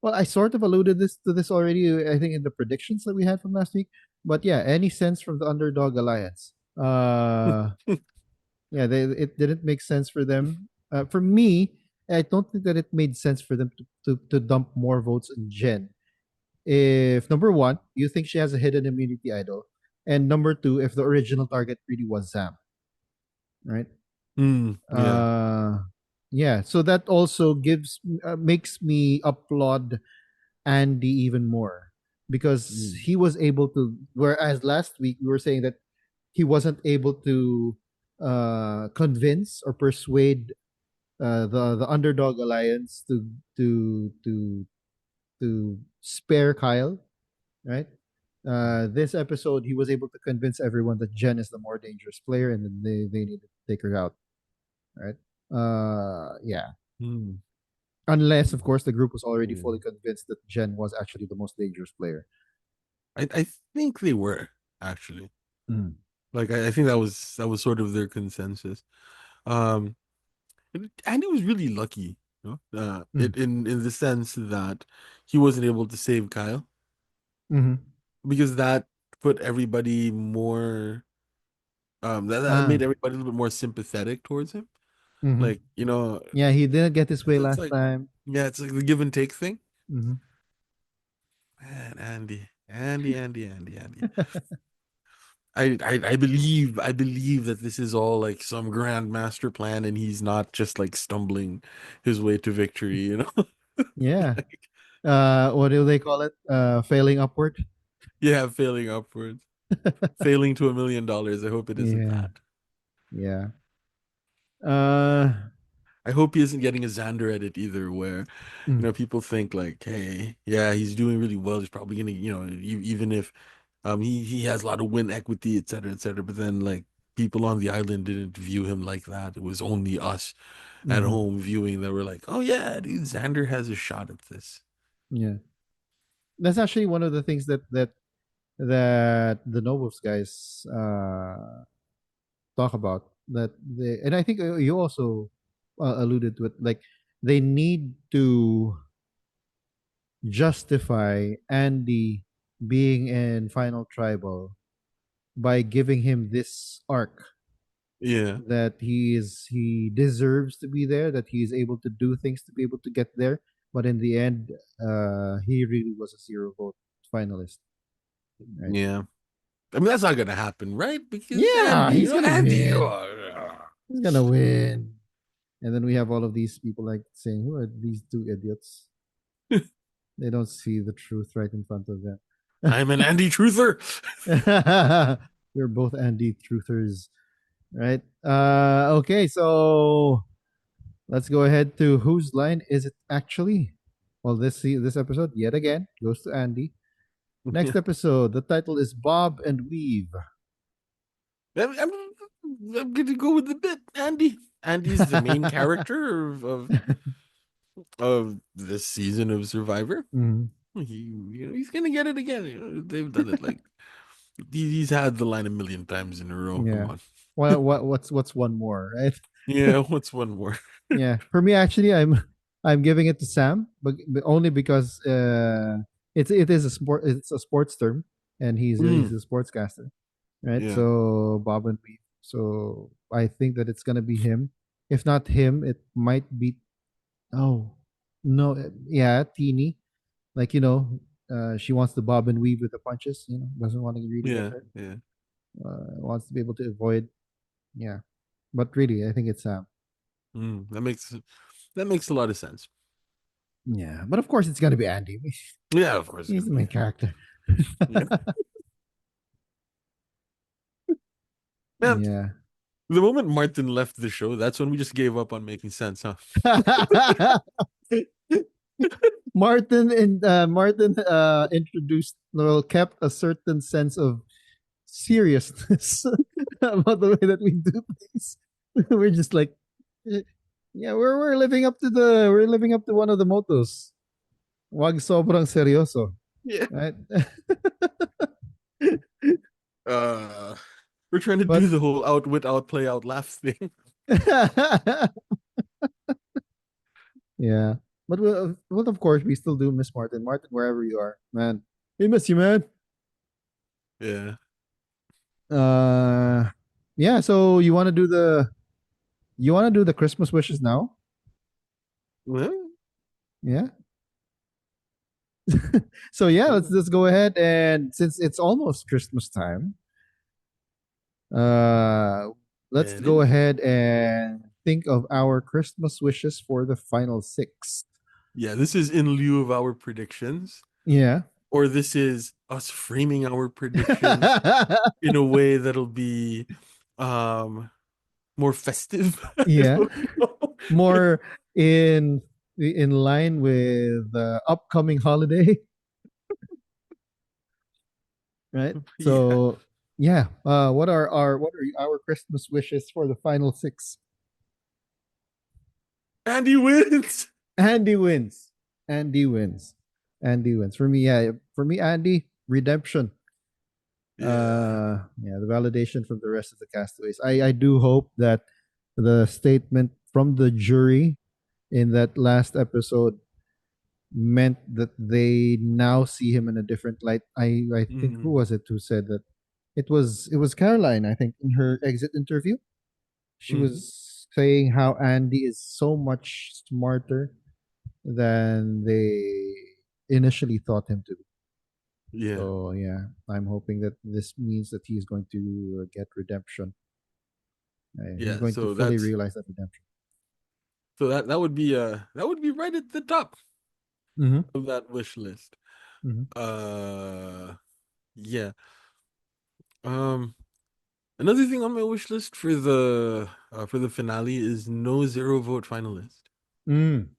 well, I sort of alluded this to this already, I think in the predictions that we had from last week. But yeah, any sense from the underdog alliance. Yeah, it didn't make sense for them. For me, I don't think that it made sense for them to dump more votes in Jen. If number one, you think she has a hidden immunity idol, and number two, if the original target really was Sam, right? Yeah. Uh, yeah. So that also makes me applaud Andy even more because Mm. he was able to. Whereas last week we were saying that he wasn't able to convince or persuade the underdog alliance to spare Kyle, right? This episode, he was able to convince everyone that Jen is the more dangerous player and then they need to take her out, right? Yeah. Mm. Unless, of course, the group was already Yeah. fully convinced that Jen was actually the most dangerous player. I think they were actually. Mm. Like I think that was sort of their consensus. Um, and he was really lucky, Mm. in the sense that he wasn't able to save Kyle Mm-hmm. because that put everybody more that made Ah, everybody a little bit more sympathetic towards him. Mm-hmm. Like, you know, Yeah, he didn't get his way it's last like, time. yeah, it's like the give and take thing. Mm-hmm. Man, Andy. I believe that this is all like some grand master plan, and he's not just like stumbling his way to victory, you know? Yeah. Like, What do they call it? Failing upward. yeah, failing upwards, failing to $1 million. I hope it isn't Yeah. that. Yeah. Uh. I hope he isn't getting a Xander edit either, where Mm, people think like, hey, yeah, he's doing really well. He's probably gonna, even if he has a lot of win equity, et cetera, et cetera. But then like people on the island didn't view him like that. It was only us at mm-hmm. home viewing that were like, oh yeah, dude, Xander has a shot at this. Yeah. That's actually one of the things that the Novos guys talk about. That they, and I think you also alluded to it. Like they need to justify Andy being in Final Tribal by giving him this arc Yeah, that he deserves to be there, that he is able to do things to be able to get there. But in the end, he really was a zero vote finalist, right? yeah. I mean, that's not gonna happen, right? Because Yeah, Andy, he's gonna Andy. win. He's gonna win. And then we have all of these people like saying, "Who are these two idiots? They don't see the truth right in front of them." I'm an Andy truther. They're both Andy truthers, right? Okay, so let's go ahead to whose line is it actually? Well, this episode yet again goes to Andy. Next episode, the title is Bob and Weave. I'm gonna go with the bit. Andy's the main character of this season of Survivor. Mhm. He's gonna get it again. They've done it like he's had the line a million times in a row. Come Yeah. on. What's one more, right? Yeah, what's one more? Yeah. For me, actually, I'm giving it to Sam, but only because it is a sport. It's a sports term, and he's Mm, a sportscaster, right? yeah, So Bob and Weave. So I think that it's gonna be him. If not him, it might be. Oh no, yeah, Teeny. Like she wants to bob and weave with the punches. Doesn't want to really get yeah, hurt. yeah. Wants to be able to avoid. Yeah, but really, I think it's Sam. That makes a lot of sense. Yeah, but of course, it's gonna be Andy. Yeah, of course it's He's gonna the be main Andy. character. Yeah, man. Yeah. The moment Martin left the show, that's when we just gave up on making sense, huh? Martin introduced, well, kept a certain sense of seriousness about the way that we do things. We're just like, eh, yeah, we're living up to one of the mottos. Wag sobrang seryoso, Yeah. right? Uh, we're trying to do But the whole outwit, outplay, outlaugh thing. yeah, but of course we still do miss Martin. Martin, wherever you are, man, we miss you, man. Yeah. Uh, yeah. So you want to do the Christmas wishes now? Well, Yeah. So yeah, let's yeah. just go ahead, and since it's almost Christmas time, uh, let's It go is. ahead and think of our Christmas wishes for the final six. Yeah, this is in lieu of our predictions, Yeah. or this is us framing our predictions in a way that'll be um more festive. I Yeah. don't know. More in line with the upcoming holiday, right? Yeah. So yeah, what are our Christmas wishes for the final six? Andy wins. Andy wins. Andy wins. Andy wins. For me, yeah. For me, Andy, redemption. Yeah. Yeah, the validation from the rest of the castaways. I do hope that the statement from the jury in that last episode meant that they now see him in a different light. I think, who Mhm. was it who said that? It was Caroline, I think, in her exit interview. She Mhm. was saying how Andy is so much smarter than they initially thought him to be. Yeah. So yeah, I'm hoping that this means that he's going to get redemption. He's Yeah. going to fully realize that redemption. So that would be right at the top Mm-hmm. of that wish list. Mm-hmm. Uh yeah. Um Another thing on my wish list for the finale is no zero vote finalist. Mm.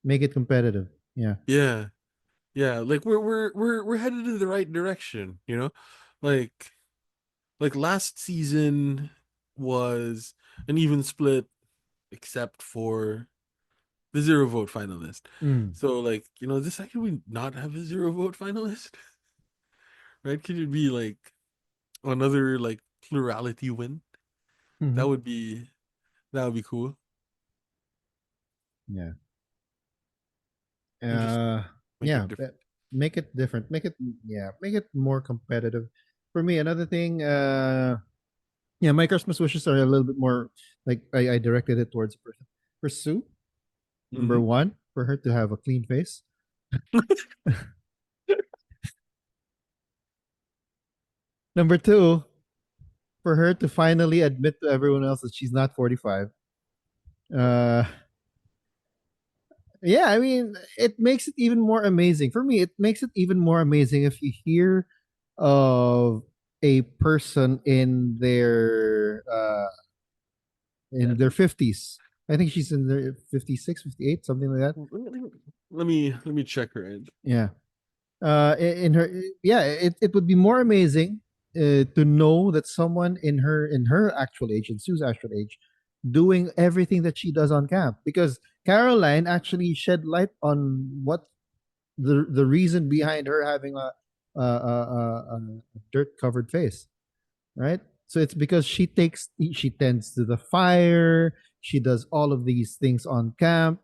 Make it competitive. Yeah. Yeah. Yeah, like we're headed in the right direction, you know? Like last season was an even split except for the zero vote finalist. Mm. So like, this can we not have a zero vote finalist? Right? Could it be like another like plurality win? Mm-hmm. That would be that would be cool. Yeah. And just Uh, make yeah. it different. Make it different. Make it yeah. Make it more competitive. For me, another thing. Yeah. My Christmas wishes are a little bit more like I directed it towards a person. For Sue, number Hmm. one, for her to have a clean face. Number two, for her to finally admit to everyone else that she's not 45. Uh, yeah, I mean, it makes it even more amazing. For me, it makes it even more amazing if you hear of a person in their 50s. I think she's in their 56, 58, something like that. Let me check her age. Yeah. In her yeah, it would be more amazing to know that someone in her actual age, in Sue's actual age, doing everything that she does on camp, because Caroline actually shed light on what the reason behind her having a dirt covered face, right? So it's because she tends to the fire. She does all of these things on camp.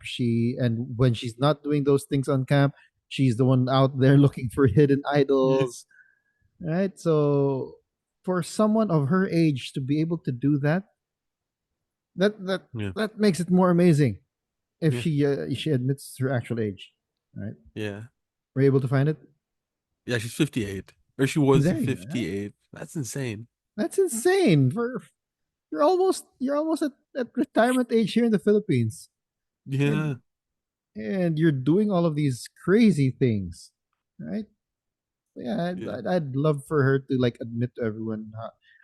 And when she's not doing those things on camp, she's the one out there looking for hidden Yeah. idols, right? So for someone of her age to be able to do that, that that Yeah. that makes it more amazing if Yeah. she admits her actual age, right? Yeah. We're able to find it. Yeah, she's 58. Or she was There you go. 58. That's insane. That's insane. For you're almost at retirement age here in the Philippines, and Yeah. you're doing all of these crazy things, right? Yeah, Yeah. I'd love for her to like admit to everyone.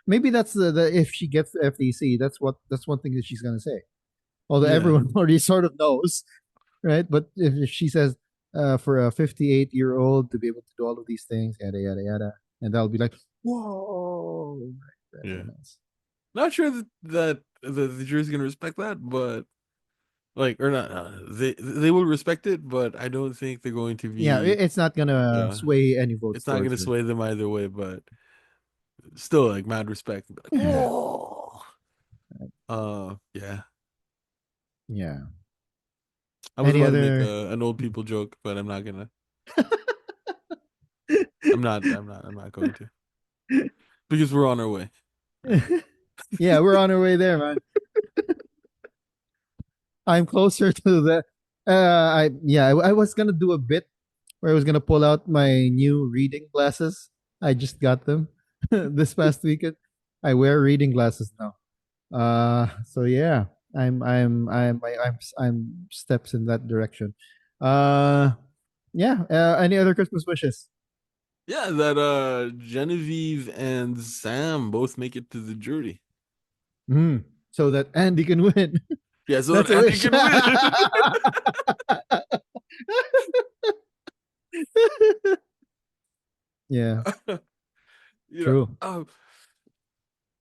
Maybe that's the if she gets the FTC, that's one thing that she's gonna say. Although Yeah. everyone already sort of knows, right? But if she says for a 58-year-old to be able to do all of these things, yada yada yada, and that'll be like, whoa, right, for Yeah. everyone else. Not sure that the jury's gonna respect that, but like or not they will respect it, but I don't think they're going to Yeah, be it's not gonna uh sway any votes it's not towards gonna her. sway them either way, but still like mad respect. Like, whoa. Yeah. Yeah. I was Any about to make other? an old people joke, but I'm not gonna. I'm not going to. Because we're on our way. Right. Yeah, we're on our way there, man. I'm closer to the. I was gonna do a bit where I was gonna pull out my new reading glasses. I just got them this past weekend. I wear reading glasses now. So yeah, I'm steps in that direction. Uh, yeah. Any other Christmas wishes? Yeah, that Genevieve and Sam both make it to the jury. Mm, so that Andy can win. Yeah, so That's that a Andy wish. can win. Yeah, you know, true.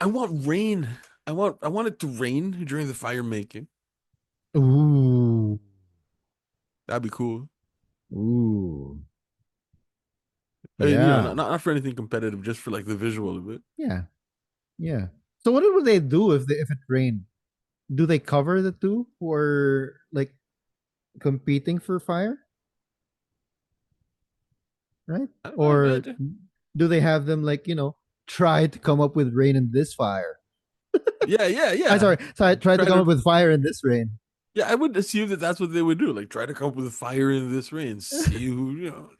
I want rain. I want it to rain during the fire making. Ooh, That'd be cool. ooh, I mean, yeah, not for anything competitive, just for like the visual of it. yeah, yeah. So what would they do if it rained? Do they cover the two who are like competing for fire, right? I don't know. Or do they have them like try to come up with rain in this fire? Yeah, yeah, I yeah. sorry. So I tried to Try come to up with fire in this rain. Yeah, I would assume that that's what they would do. Like try to come up with fire in this rain, see who,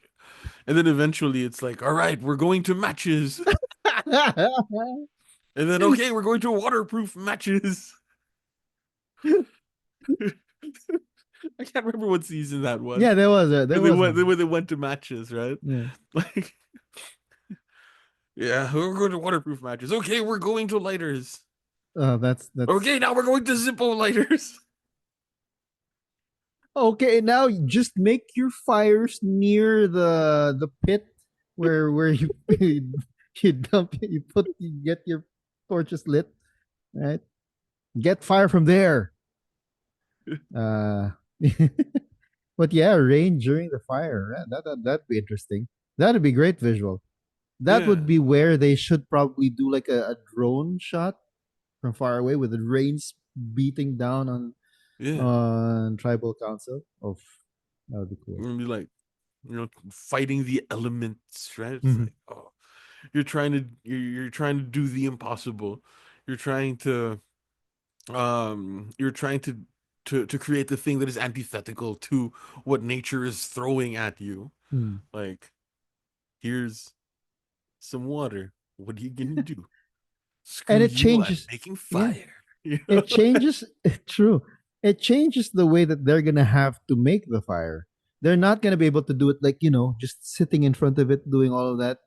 And then eventually it's like, all right, we're going to matches. And then okay, we're going to waterproof matches. I can't remember what season that was. Yeah, there was one. Where they went to matches, right? Yeah. Like, yeah, we're going to waterproof matches. Okay, we're going to lighters. That's Okay, now we're going to Zippo lighters. okay. Now just make your fires near the pit where you you dump you get your torches lit, right? Get fire from there. Uh, but yeah, rain during the fire. That'd be interesting. That'd be great visual. That would Yeah, be where they should probably do like a drone shot from far away with the rains beating down yeah. on tribal council. Oh, that would be cool. And be like, fighting the elements, right? It's Mhm. like, oh, you're trying to do the impossible. You're trying to you're trying to create the thing that is antithetical to what nature is throwing at you. Mm. Like, here's some water. What are you gonna do? And Screw it you, I'm changes. making Yeah, fire. You know? it changes. True. It changes the way that they're gonna have to make the fire. They're not gonna be able to do it like just sitting in front of it doing all of that.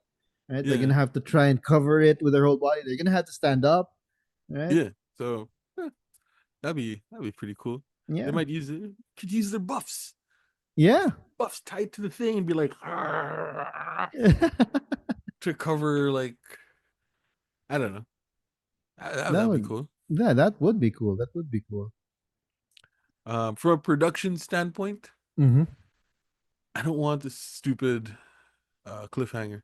Right? They're Yeah, gonna have to try and cover it with their whole body. They're gonna have to stand up. Right? yeah. So that'd be pretty cool. They Yeah. might use it. Could use their buffs. Yeah. Buffs tied to the thing and be like to cover like I don't know. that That'd be would cool. yeah, that would be cool. That would be cool. From a production standpoint, Mm-hmm. I don't want this stupid cliffhanger.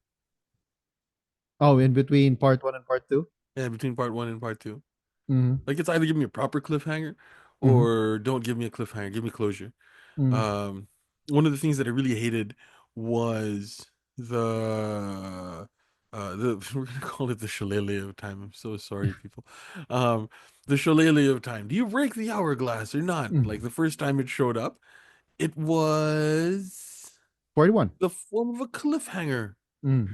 Oh, in between part one and part two. Yeah, between part one and part two. Mm-hmm. Like it's either give me a proper cliffhanger Mm-hmm. or don't give me a cliffhanger. Give me closure. Mm-hmm. Um, One of the things that I really hated was the we're gonna call it the shillelagh of time. I'm so sorry, people. Um, the shillelagh of time. Do you break the hourglass or not? Like the first time it showed up, it was 41. the form of a cliffhanger,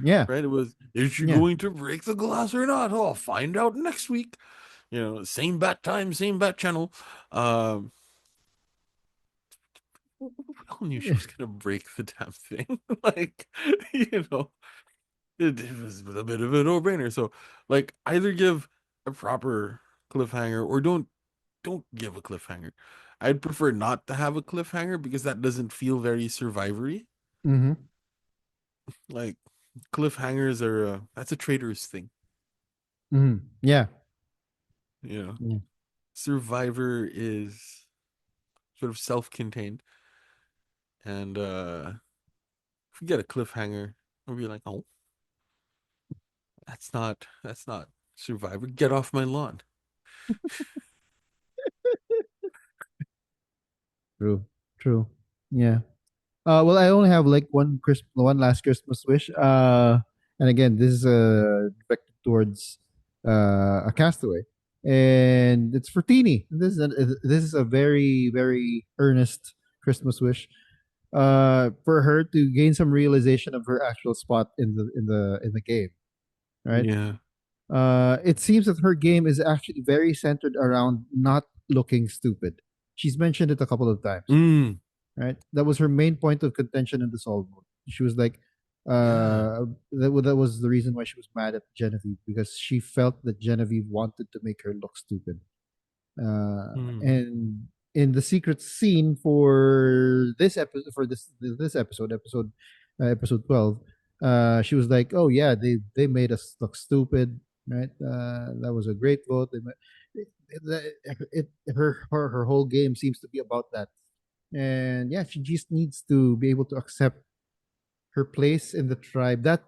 Yeah. right? It was, is she Yeah. going to break the glass or not? Oh, I'll find out next week. Same bat time, same bat channel. Um, we all knew she was gonna break the damn thing. Like, you know, it was a bit of a no-brainer. So, like, either give a proper cliffhanger or don't give a cliffhanger. I'd prefer not to have a cliffhanger because that doesn't feel very survivory. Mm-hmm. Like cliffhangers are that's a traitor's thing. Mm-hmm. Yeah. You know, Yeah. Survivor is sort of self-contained, and if we get a cliffhanger, we'll be like, oh, that's not Survivor. Get off my lawn. True. True. Yeah. Well, I only have like one last Christmas wish. And again, this is directed towards a castaway, and it's for Teeny. This is a very very earnest Christmas wish. For her to gain some realization of her actual spot in the game, right? Yeah. It seems that her game is actually very centered around not looking stupid. She's mentioned it a couple of times, Mm, right? That was her main point of contention in the Soul mode. She was like, yeah. that was the reason why she was mad at Genevieve because she felt that Genevieve wanted to make her look stupid. Mm, And in the secret scene for this episode, episode 12, she was like, "Oh yeah, they made us look stupid, right? That was a great vote. Her whole game seems to be about that, and yeah, she just needs to be able to accept her place in the tribe. That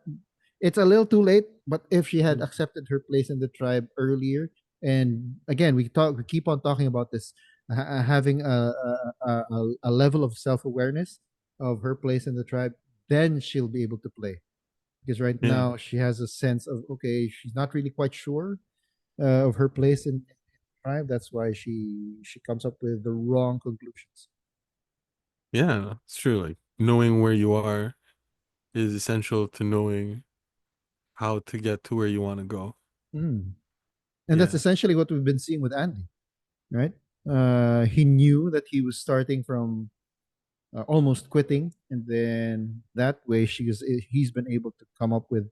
it's a little too late, but if she had mm, accepted her place in the tribe earlier, and again, we keep on talking about this, having a level of self awareness of her place in the tribe, then she'll be able to play. Because right yeah. now she has a sense of okay, she's not really quite sure, of her place in tribe. That's why she comes up with the wrong conclusions. Yeah, it's true. Like knowing where you are is essential to knowing how to get to where you want to go. Mm. And that's Yeah. essentially what we've been seeing with Andy, right? He knew that he was starting from almost quitting, and then that way he's been able to come up with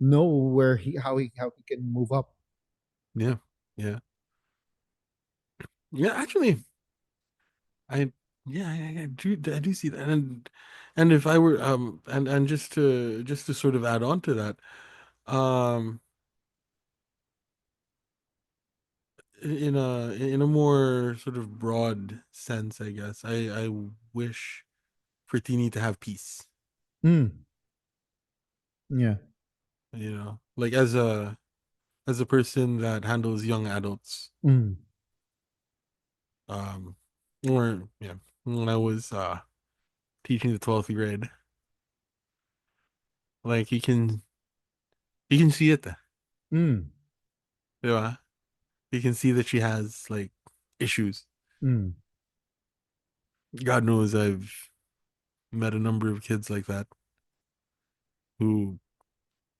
know where he can move up. Yeah. Yeah. Yeah, actually, I yeah, I do see that. And if I were and just to sort of add on to that, um in a more sort of broad sense, I guess, I wish for Tini to have peace, Mm. Yeah. like as a person that handles young adults, Mm. um or yeah, when I was teaching the 12th grade, like you can see it, Mm. yeah. You can see that she has like issues. Mm. God knows I've met a number of kids like that who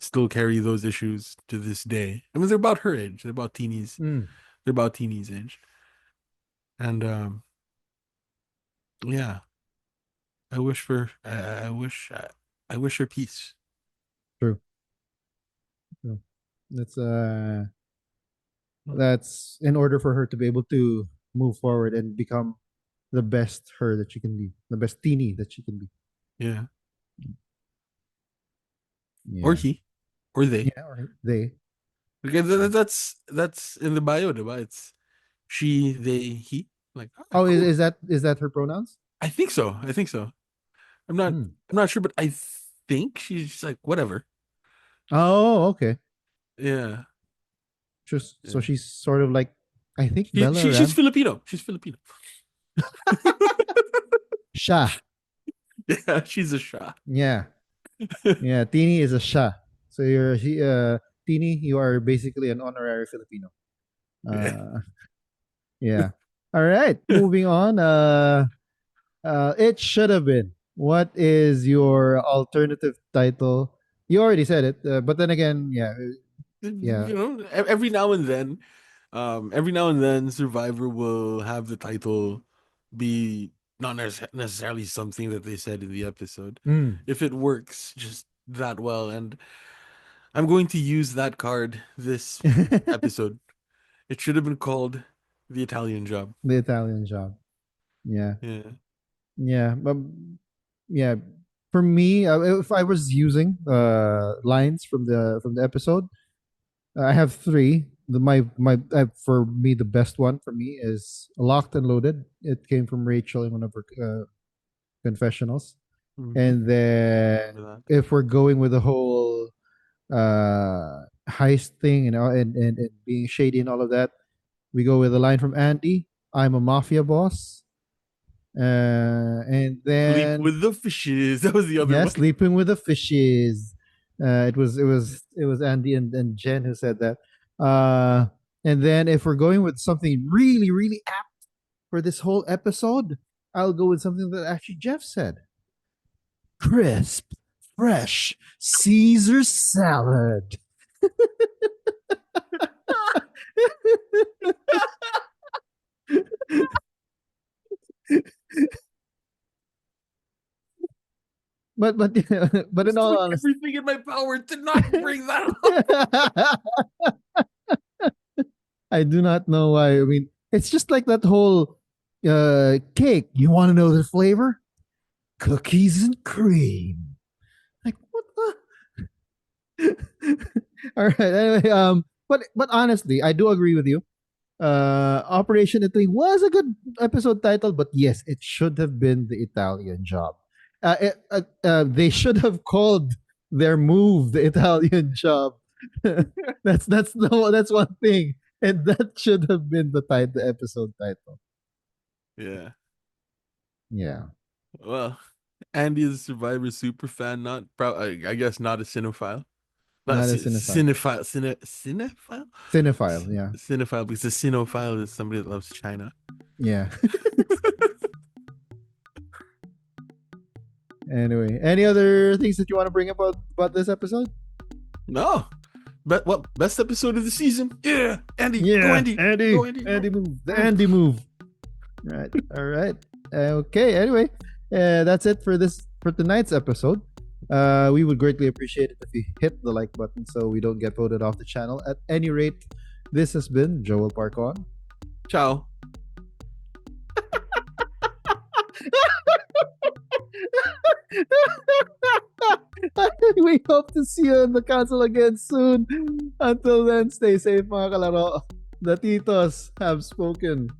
still carry those issues to this day. I mean, they're about her age. They're about teenies. Mm. They're about teenies age. And yeah, I wish her peace. True. True. That's that's in order for her to be able to move forward and become the best her that she can be, the best teeny that she can be. Yeah, or Yeah. he, or they. Yeah. Or they. Because that's in the bio, diba? It's she, they, he. Like, ah, Oh, cool. is that her pronouns? I think so. I think so. I'm not Mm. I'm not sure, but I think she's just like whatever. Oh, okay. Yeah. Just so Yeah. she's sort of like, I think She's Bella. Filipino. She's Filipino. Sha. Yeah, she's a Shah. Yeah. Yeah. Tini is a Sha. So Tini, you are basically an honorary Filipino. Yeah. Uh yeah. All right. Moving on. It should have been. What is your alternative title? You already said it, but then again, yeah, yeah. Every now and then, Survivor will have the title be not necessarily something that they said in the episode. Mm. If it works just that well, and I'm going to use that card this The episode. It should have been called The Italian Job. Italian Job. Yeah, Yeah. yeah, but yeah. For me, if I was using lines from the episode, I have three. For me, the best one for me is locked and loaded. It came from Rachel in one of her confessionals. Mm-hmm. And then Remember that. if we're going with the whole heist thing, and being shady and all of that, we go with a line from Andy. I'm a mafia boss. And Sleep then with the fishes. That was the other yeah, one. sleeping with the fishes. It was Andy and Jen who said that. Uh, and then if we're going with something really really apt for this whole episode, I'll go with something that actually Jeff said. Crisp, fresh Caesar salad. but but in Just all doing honesty, everything in my power to not bring that up. I do not know why. I mean, it's just like that whole cake. You want to know the flavor? Cookies and cream. Like what the? All right. Anyway, but honestly, I do agree with you. Operation Italy was a good episode title, but yes, it should have been the Italian Job. They should have called their move the Italian Job. That's one thing, and that should have been the episode title. Yeah. Yeah. Well, Andy is a Survivor super fan, not I guess not a cinephile. Not Not a cinephile. cinephile. Cinephile? Cinephile, yeah. Cinephile, because a cinephile is somebody that loves China. Yeah. Anyway, any other things that you want to bring about this episode? No. But what best episode of the season? Yeah, Andy, go Yeah, Andy, Andy, go Andy, go. Andy move, the Andy move. Right, all right, okay. Anyway, that's it for tonight's episode. We would greatly appreciate it if you hit the like button so we don't get voted off the channel. At any rate, this has been Joel Parkon. Ciao. We hope to see you in the council again soon. Until then, stay safe mga kalaro. The Titos have spoken.